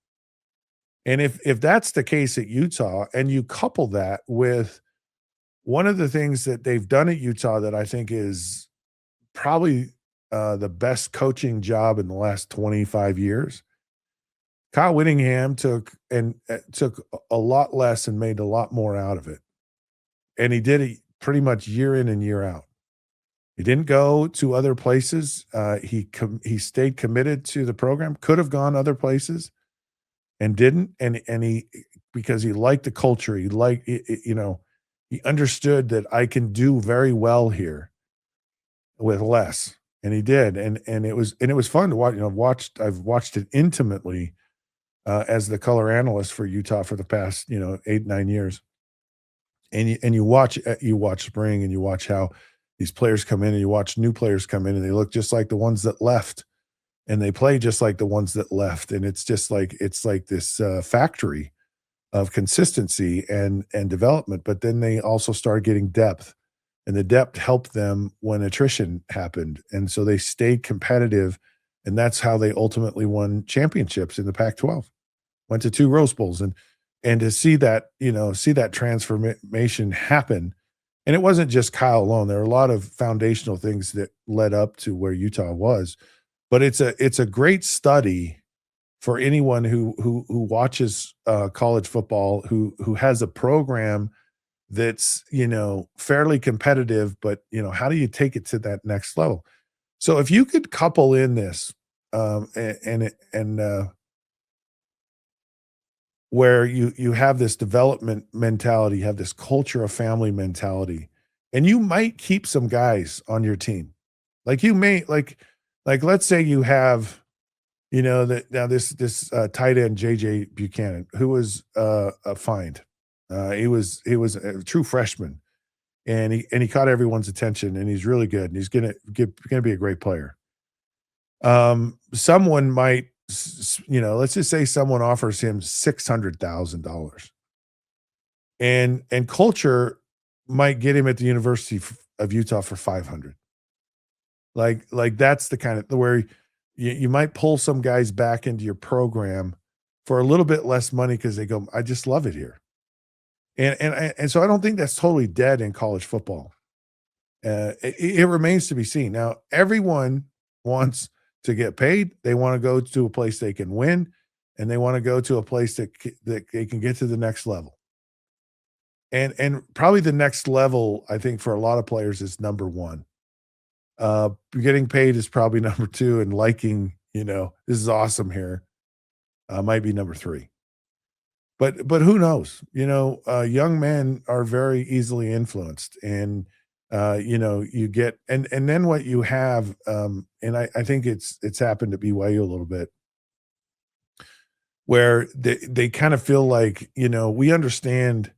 And if that's the case at Utah, and you couple that with one of the things that they've done at Utah that I think is probably the best coaching job in the last 25 years, Kyle Whittingham took a lot less and made a lot more out of it. And he did it pretty much year in and year out. He didn't go to other places. He stayed committed to the program. Could have gone other places, and didn't. And he, because he liked the culture. He liked he understood that I can do very well here with less, and he did. And it was fun to watch. I've watched it intimately as the color analyst for Utah for the past 8-9 years. And you watch spring, and you watch how these players come in, and you watch new players come in, and they look just like the ones that left, and they play just like the ones that left. And it's like this factory of consistency and development. But then they also start getting depth, and the depth helped them when attrition happened. And so they stayed competitive, and that's how they ultimately won championships in the Pac-12. Went to 2 Rose Bowls, and to see that transformation happen. And it wasn't just Kyle alone. There are a lot of foundational things that led up to where Utah was, but it's a great study for anyone who watches college football, who has a program that's fairly competitive, but how do you take it to that next level? So if you could couple in this where you have this development mentality, you have this culture of family mentality, and you might keep some guys on your team. Like you may like let's say you have that now this tight end JJ Buchanan, who was a find. He was a true freshman, and he caught everyone's attention, and he's really good, and he's gonna be a great player. Someone might, let's just say someone offers him $600,000, and culture might get him at the University of Utah for 500. Like that's the kind of where you might pull some guys back into your program for a little bit less money, because they go, I just love it here. And so I don't think that's totally dead in college football. It remains to be seen. Now, everyone wants to get paid. They want to go to a place they can win. and they want to go to a place that they can get to the next level. And probably the next level, I think, for a lot of players is number one. Getting paid is probably number two, and liking, this is awesome here, might be number three. But who knows? Young men are very easily influenced, and you get and then what you have, and I think it's happened to BYU a little bit, where they kind of feel like, we understand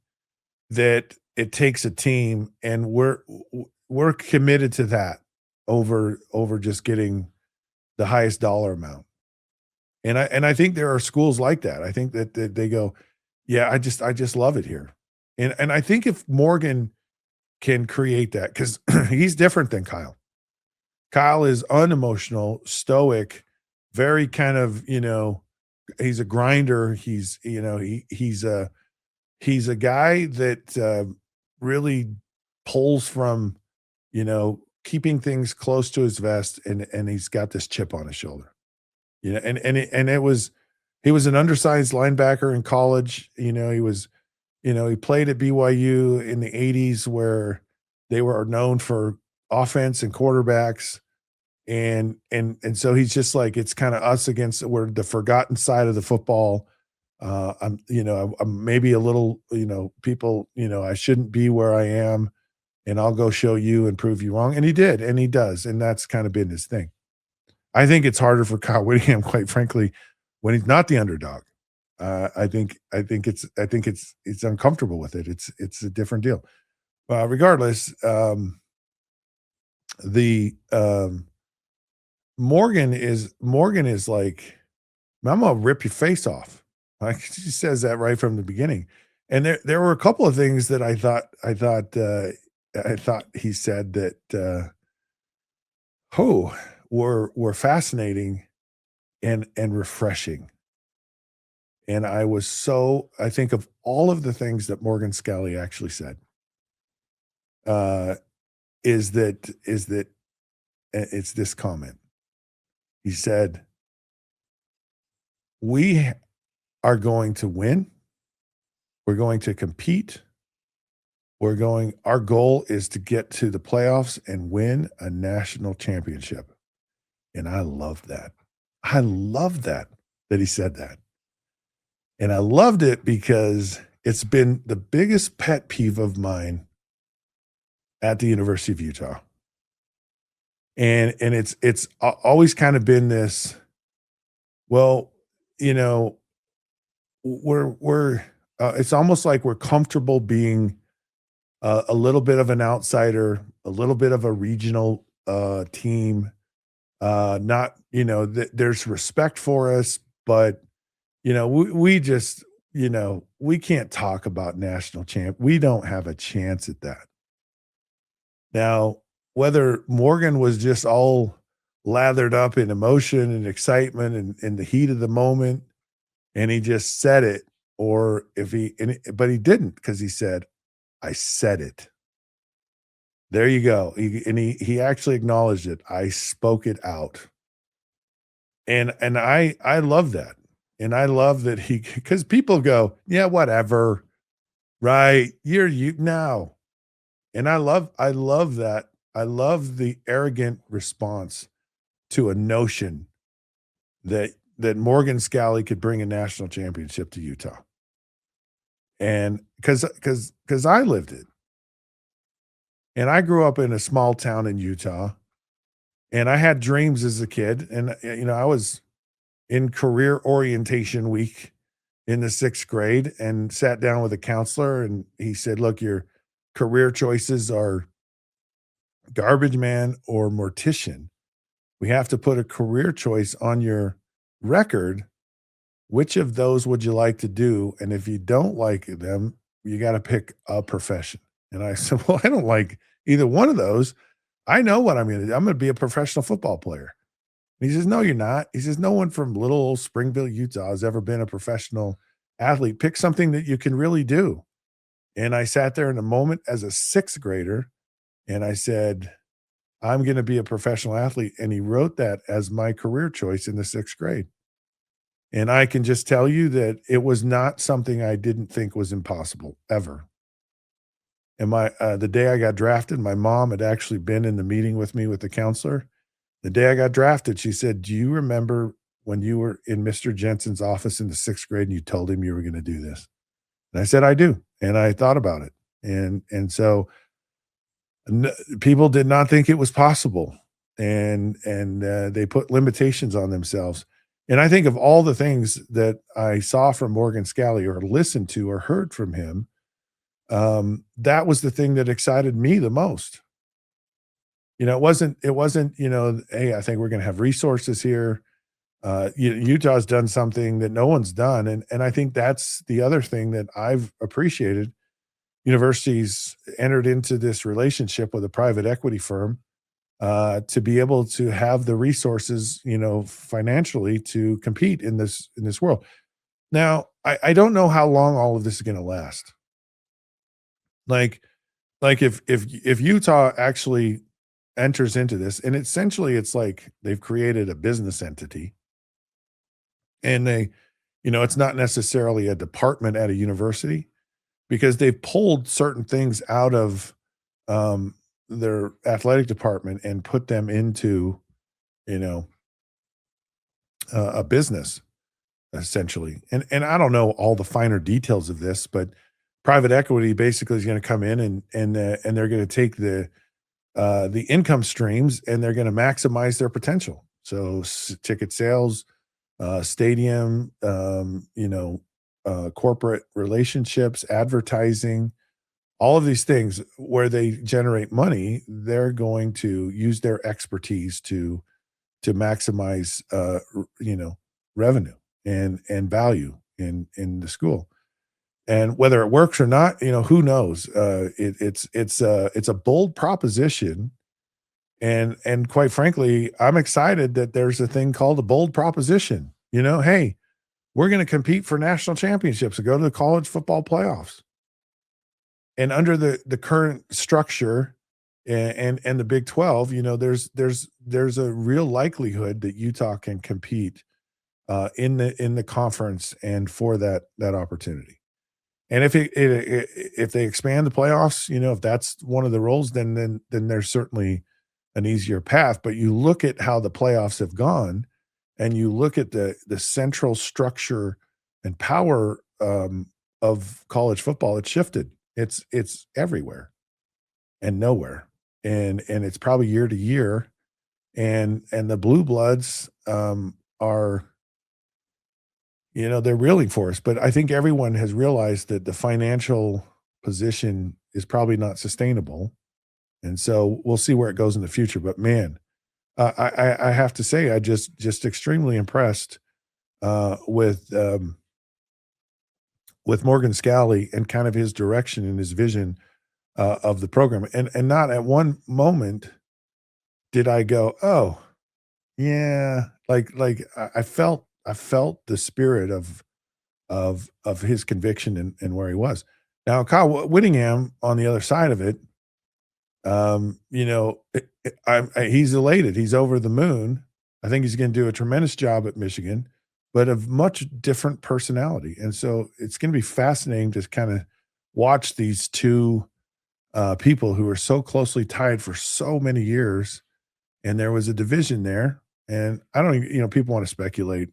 that it takes a team, and we're committed to that over just getting the highest dollar amount. And I think there are schools like that. I think that they go, yeah, I just love it here. And I think if Morgan can create that, because he's different than Kyle. Kyle is unemotional, stoic, very kind of, he's a grinder. He's a guy that really pulls from, keeping things close to his vest, and he's got this chip on his shoulder. He was an undersized linebacker in college. He played at BYU in the 80s, where they were known for offense and quarterbacks. And so he's just like, it's kind of us against, we're the forgotten side of the football. I'm maybe a little, people, I shouldn't be where I am, and I'll go show you and prove you wrong. And he did, and he does. And that's kind of been his thing. I think it's harder for Kyle Whittingham, quite frankly, when he's not the underdog. I think it's uncomfortable with it. It's a different deal. Regardless, Morgan is like, I'm gonna rip your face off. Like, she says that right from the beginning. And there were a couple of things that I thought he said that were fascinating and refreshing. And I think of all of the things that Morgan Scally actually said, is that it's this comment. He said, we are going to win. We're going to compete. Our goal is to get to the playoffs and win a national championship. And I love that. I love that he said that. And I loved it because it's been the biggest pet peeve of mine at the University of Utah. And it's always kind of been this, well, we're it's almost like we're comfortable being a little bit of an outsider, a little bit of a regional team. Not, there's respect for us, but we just, we can't talk about national champ. We don't have a chance at that. Now, whether Morgan was just all lathered up in emotion and excitement and in the heat of the moment, and he just said it, or but he didn't, because he said, I said it. There you go. He actually acknowledged it. I spoke it out. And I love that. And I love that because people go, yeah, whatever. Right. You're you now. And I love that. I love the arrogant response to a notion that Morgan Scally could bring a national championship to Utah. And because I lived it. And I grew up in a small town in Utah, and I had dreams as a kid. And, I was in career orientation week in the 6th grade and sat down with a counselor, and he said, look, your career choices are garbage man or mortician. We have to put a career choice on your record. Which of those would you like to do? And if you don't like them, you got to pick a profession. And I said, well, I don't like either one of those. I know what I'm going to do. I'm going to be a professional football player. And he says, no, you're not. He says, no one from little old Springville, Utah has ever been a professional athlete. Pick something that you can really do. And I sat there in a moment as a 6th grader, and I said, I'm going to be a professional athlete. And he wrote that as my career choice in the 6th grade. And I can just tell you that it was not something I didn't think was impossible ever. And the day I got drafted, my mom had actually been in the meeting with me with the counselor. The day I got drafted, she said, "Do you remember when you were in Mr. Jensen's office in the 6th grade and you told him you were going to do this?" And I said, "I do." And I thought about it. And so people did not think it was possible. And they put limitations on themselves. And I think of all the things that I saw from Morgan Scally or listened to or heard from him, that was the thing that excited me the most. It wasn't, hey, I think we're going to have resources here. Utah's done something that no one's done. And I think that's the other thing that I've appreciated. Universities entered into this relationship with a private equity firm to be able to have the resources, financially to compete in this world. Now, I don't know how long all of this is going to last. Like if Utah actually enters into this, and essentially it's like they've created a business entity, and it's not necessarily a department at a university, because they've pulled certain things out of their athletic department and put them into, you know, a business essentially. And I don't know all the finer details of this, but private equity basically is going to come in and they're going to take the income streams and they're going to maximize their potential. So ticket sales, stadium, corporate relationships, advertising, all of these things where they generate money, they're going to use their expertise to maximize, revenue and value in the school. And whether it works or not, who knows? It's a bold proposition, and quite frankly, I'm excited that there's a thing called a bold proposition. Hey, we're going to compete for national championships and go to the college football playoffs. And under the current structure and the Big 12, there's a real likelihood that Utah can compete in the conference and for that opportunity. And if they expand the playoffs, if that's one of the roles, then there's certainly an easier path. But you look at how the playoffs have gone, and you look at the central structure and power of college football, it's shifted. It's everywhere and nowhere, and it's probably year to year, and the blue bloods are. They're reeling for us, but I think everyone has realized that the financial position is probably not sustainable. And so we'll see where it goes in the future. But man, I have to say, I just extremely impressed with Morgan Scally and kind of his direction and his vision of the program. And not at one moment did I go, oh, yeah, like I felt the spirit of his conviction and where he was. Now, Kyle Whittingham on the other side of it, he's elated. He's over the moon. I think he's going to do a tremendous job at Michigan, but of much different personality. And so it's going to be fascinating to kind of watch these two people who are so closely tied for so many years. And there was a division there. And I don't even, people want to speculate,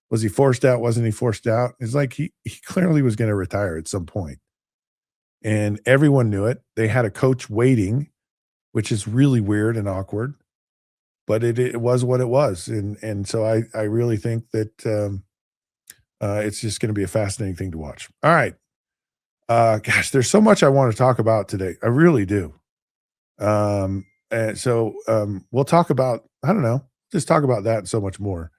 was he forced out? Wasn't he forced out? It's like he clearly was going to retire at some point. And everyone knew it. They had a coach waiting, which is really weird and awkward, but it was what it was. And so I really think that it's just going to be a fascinating thing to watch. All right. Gosh, there's so much I want to talk about today. I really do. And so we'll talk about, I don't know, just talk about that and so much more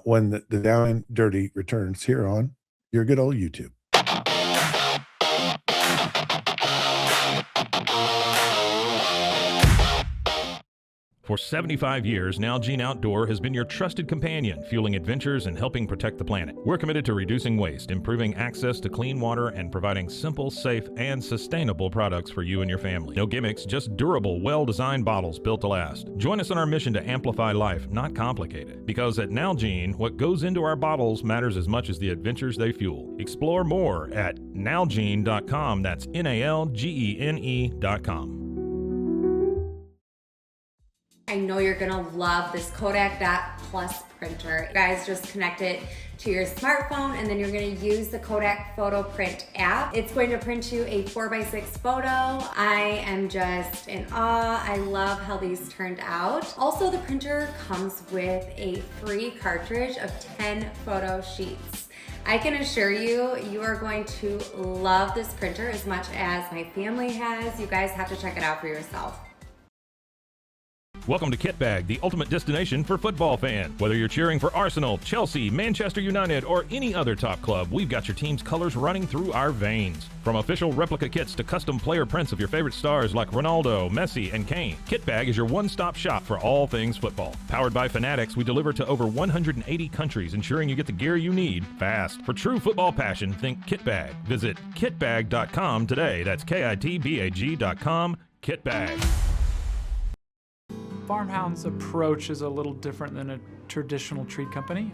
when the Down and Dirty returns here on your good old YouTube. For 75 years, Nalgene Outdoor has been your trusted companion, fueling adventures and helping protect the planet. We're committed to reducing waste, improving access to clean water, and providing simple, safe, and sustainable products for you and your family. No gimmicks, just durable, well-designed bottles built to last. Join us on our mission to amplify life, not complicate it. Because at Nalgene, what goes into our bottles matters as much as the adventures they fuel. Explore more at nalgene.com. That's NALGENE.com. I know you're gonna love this Kodak Dot Plus printer. You guys just connect it to your smartphone and then you're gonna use the Kodak Photo Print app. It's going to print you a 4x6 photo. I am just in awe. I love how these turned out. Also, the printer comes with a free cartridge of 10 photo sheets. I can assure you, you are going to love this printer as much as my family has. You guys have to check it out for yourself. Welcome to Kit Bag, the ultimate destination for football fans. Whether you're cheering for Arsenal, Chelsea, Manchester United, or any other top club, we've got your team's colors running through our veins. From official replica kits to custom player prints of your favorite stars like Ronaldo, Messi, and Kane, Kit Bag is your one-stop shop for all things football. Powered by Fanatics, we deliver to over 180 countries, ensuring you get the gear you need fast. For true football passion, think Kit Bag. Visit kitbag.com today. That's KITBAG.com. Kit Bag. Farmhound's approach is a little different than a traditional treat company.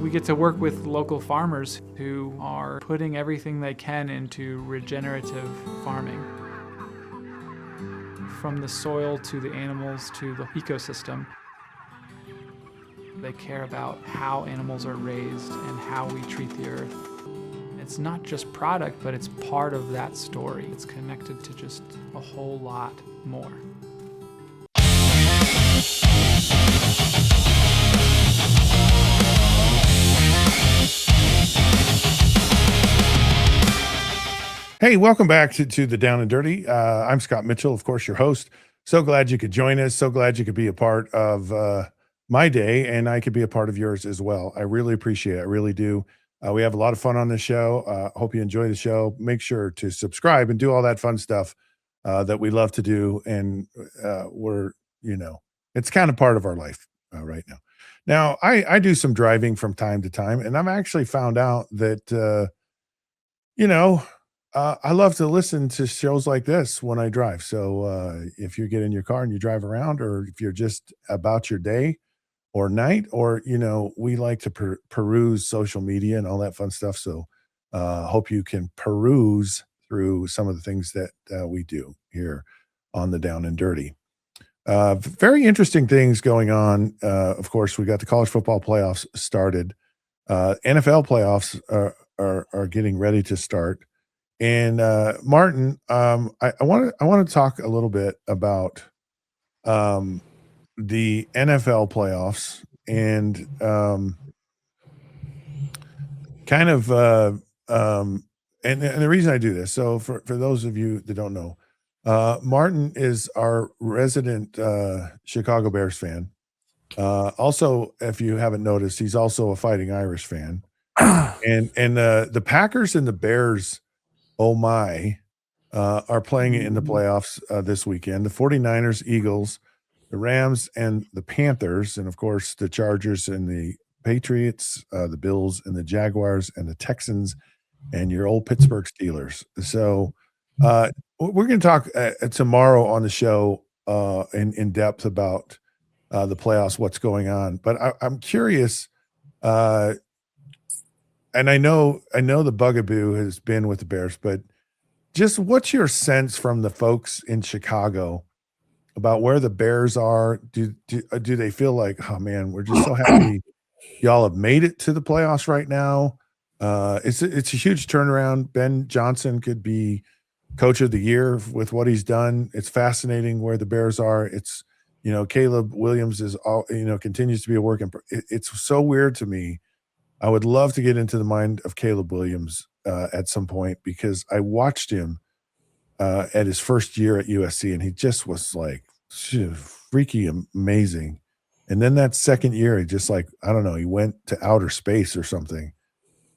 We get to work with local farmers who are putting everything they can into regenerative farming. From the soil to the animals to the ecosystem. They care about how animals are raised and how we treat the earth. It's not just product, but it's part of that story. It's connected to just a whole lot more. Hey, welcome back to the Down and Dirty. I'm Scott Mitchell, of course, your host. So glad you could join us. So glad you could be a part of my day, and I could be a part of yours as well. I really appreciate it. I really do. We have a lot of fun on this show. Hope you enjoy the show. Make sure to subscribe and do all that fun stuff that we love to do. And it's kind of part of our life right now. Now, I do some driving from time to time, and I've actually found out that, I love to listen to shows like this when I drive. So if you get in your car and you drive around, or if you're just about your day or night, or, we like to peruse social media and all that fun stuff. So hope you can peruse through some of the things that we do here on the Down and Dirty. Very interesting things going on. Of course, we got the college football playoffs started. NFL playoffs are getting ready to start. And Martin, I want to talk a little bit about the NFL playoffs and and the reason I do this. So for those of you that don't know, Martin is our resident Chicago Bears fan. Also, if you haven't noticed, he's also a Fighting Irish fan. And the Packers and the Bears, oh my, are playing in the playoffs this weekend. The 49ers, Eagles, the Rams, and the Panthers, and of course the Chargers and the Patriots, the Bills and the Jaguars and the Texans, and your old Pittsburgh Steelers. So we're going to talk tomorrow on the show in depth about the playoffs, what's going on. But I'm curious, and I know the bugaboo has been with the Bears, but just what's your sense from the folks in Chicago about where the Bears are? Do they feel like, oh man, we're just so happy y'all have made it to the playoffs right now? It's a huge turnaround. Ben Johnson could be coach of the year with what he's done. It's fascinating where the Bears are. It's, Caleb Williams is continues to be a work in. It's so weird to me. I would love to get into the mind of Caleb Williams at some point, because I watched him at his first year at USC, and he just was like freaky amazing. And then that second year, he just he went to outer space or something.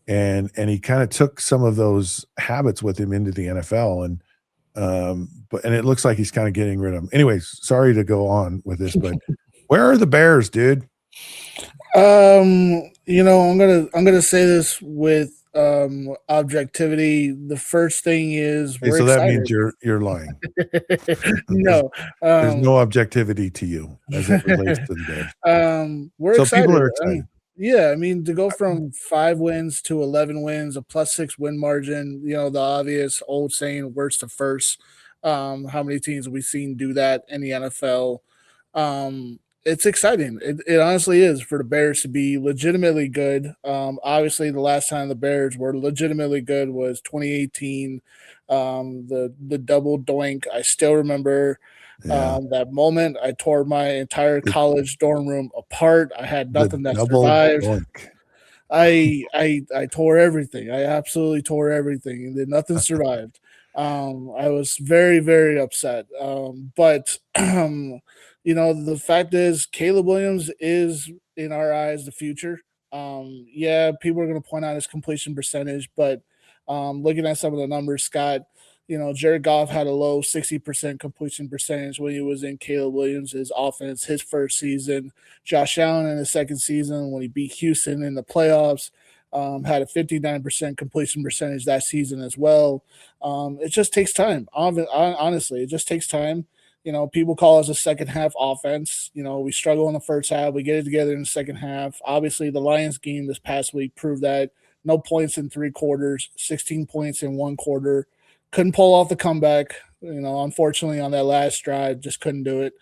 And he kind of took some of those habits with him into the NFL. And But and it looks like he's kind of getting rid of him. Anyways, sorry to go on with this, but where are the Bears, dude? I'm gonna say this with objectivity. The first thing is Okay, we're so that means excited. you're lying. No, There's no objectivity to you as it relates to the Bears. we're So people excited. are I excited. mean, yeah, I mean to go from 5 wins to 11 wins, a +6 win margin. The obvious old saying, "Worst to first." How many teams have we seen do that in the NFL? It's exciting. It honestly is for the Bears to be legitimately good. Obviously, the last time the Bears were legitimately good was 2018. The double doink. I still remember Yeah. that moment. I tore my entire The college dorm room apart. I had the nothing that double survived. doink. I tore everything. I absolutely tore everything, and then nothing survived. I was very, very upset. But the fact is, Caleb Williams is in our eyes the future. Yeah, people are going to point out his completion percentage, but looking at some of the numbers, Scott, Jared Goff had a low 60% completion percentage when he was in Caleb Williams' offense his first season. Josh Allen in his second season when he beat Houston in the playoffs had a 59% completion percentage that season as well. It just takes time. Honestly, it just takes time. People call us a second half offense. We struggle in the first half. We get it together in the second half. Obviously, the Lions game this past week proved that no points in 3 quarters, 16 points in 1 quarter. Couldn't pull off the comeback. Unfortunately, on that last drive, just couldn't do it.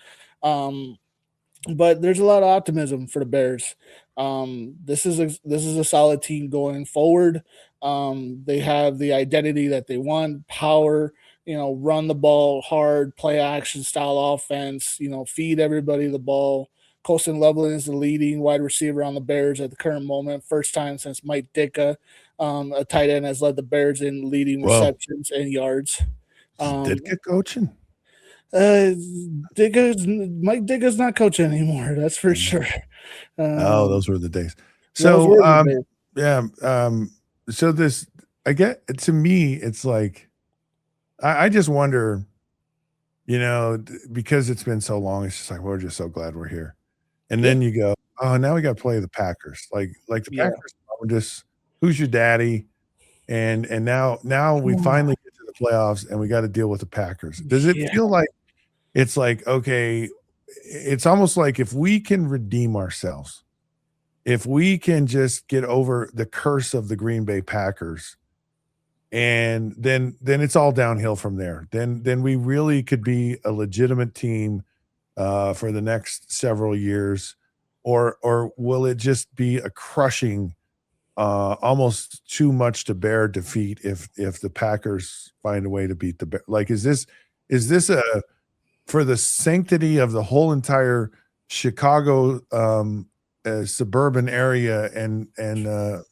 But there's a lot of optimism for the Bears. This is a solid team going forward. They have the identity that they want, power, run the ball hard, play action style offense, feed everybody the ball. Colston Loveland is the leading wide receiver on the Bears at the current moment. First time since Mike Ditka, a tight end, has led the Bears in leading Whoa. receptions and yards. Ditka coaching? Mike Digga's not coaching anymore. That's for sure. Oh, those were the days. Those So, were the days. yeah, so this, to me, it's like, I just wonder, because it's been so long, it's just like, we're just so glad we're here. And then you go, oh, now we got to play the Packers. Like the Yeah. Packers are just, who's your daddy? And now we finally get to the playoffs and we got to deal with the Packers. Does it Yeah. feel like it's like, okay, it's almost like if we can redeem ourselves, if we can just get over the curse of the Green Bay Packers, and then it's all downhill from there. Then we really could be a legitimate team for the next several years, or will it just be a crushing, almost too much to bear defeat if the Packers find a way to beat the Bears? Like, is this a, for the sanctity of the whole entire Chicago suburban area and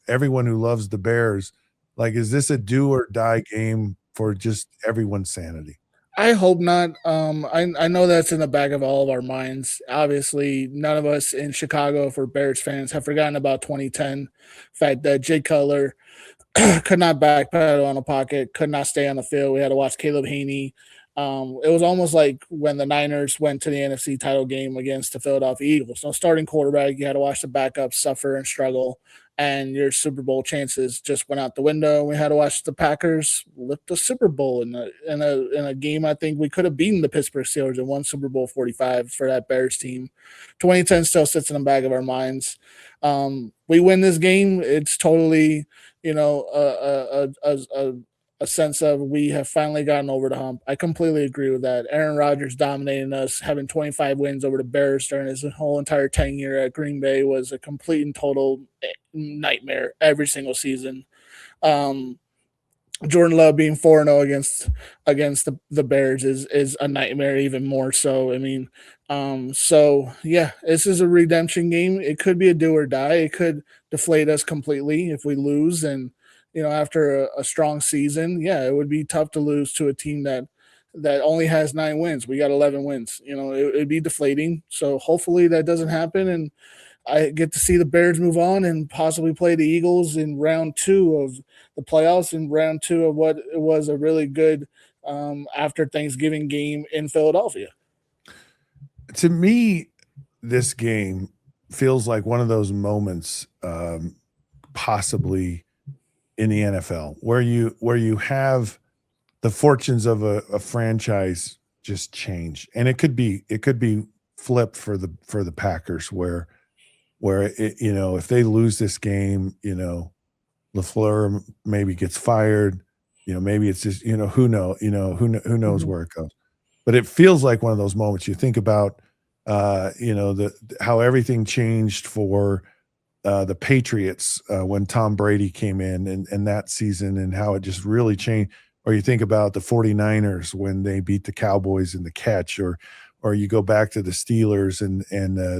everyone who loves the Bears, like, is this a do or die game for just everyone's sanity? I hope not. I know that's in the back of all of our minds. Obviously, none of us in Chicago, if we're Bears fans, have forgotten about 2010. The fact that Jay Cutler could not backpedal on a pocket, could not stay on the field. We had to watch Caleb Haney. It was almost like when the Niners went to the NFC title game against the Philadelphia Eagles. No starting quarterback. You had to watch the backups suffer and struggle, and your Super Bowl chances just went out the window. We had to watch the Packers lift the Super Bowl in a game. I think we could have beaten the Pittsburgh Steelers and won Super Bowl 45 for that Bears team. 2010 still sits in the back of our minds. We win this game. It's totally, a sense of we have finally gotten over the hump. I completely agree with that. Aaron Rodgers dominating us, having 25 wins over the Bears during his whole entire tenure at Green Bay was a complete and total nightmare every single season. Jordan Love being 4-0 against the Bears is a nightmare even more so. I mean, so yeah, this is a redemption game. It could be a do or die. It could deflate us completely if we lose. And after a strong season, yeah, it would be tough to lose to a team that only has 9 wins. We got 11 wins. It'd be deflating. So hopefully that doesn't happen, and I get to see the Bears move on and possibly play the Eagles in round 2 of the playoffs, and round 2 of what was a really good after Thanksgiving game in Philadelphia. To me, this game feels like one of those moments, possibly in the NFL, where you have the fortunes of a franchise just change, and it could be flipped for the Packers, where it, if they lose this game, LaFleur maybe gets fired, maybe it's just who knows where it goes, but it feels like one of those moments. You think about how everything changed for the Patriots when Tom Brady came in and that season, and how it just really changed. Or you think about the 49ers when they beat the Cowboys in the catch, or you go back to the Steelers and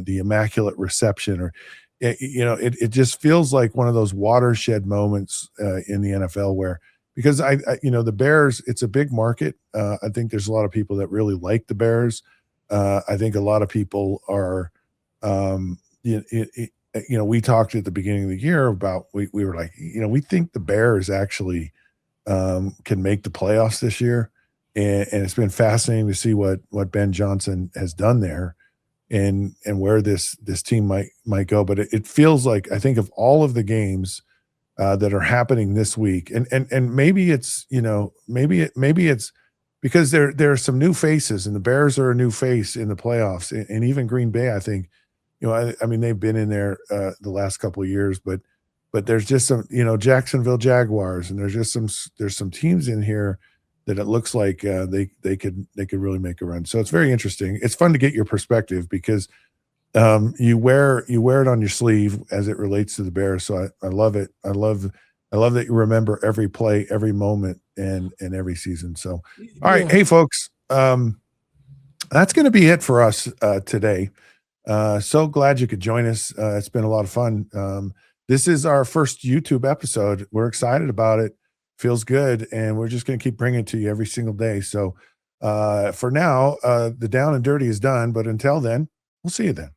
the Immaculate Reception, or it just feels like one of those watershed moments in the NFL, where, because I the Bears, it's a big market. I think there's a lot of people that really like the Bears. I think a lot of people are, we talked at the beginning of the year about, we were like, we think the Bears actually can make the playoffs this year. And it's been fascinating to see what Ben Johnson has done there, and where this team might go. But it feels like, I think of all of the games that are happening this week, and maybe it's maybe it's because there are some new faces, and the Bears are a new face in the playoffs, and even Green Bay, I think, I mean, they've been in there the last couple of years, but there's just some, Jacksonville Jaguars, and there's some teams in here that it looks like they could really make a run. So it's very interesting. It's fun to get your perspective, because you wear it on your sleeve as it relates to the Bears. So I love it. I love that you remember every play, every moment, and every season. So, all right. Hey folks, that's going to be it for us today. So glad you could join us. It's been a lot of fun. This is our first YouTube episode. We're excited about it. Feels good. And we're just going to keep bringing it to you every single day. So for now, the Down and Dirty is done. But until then, we'll see you then.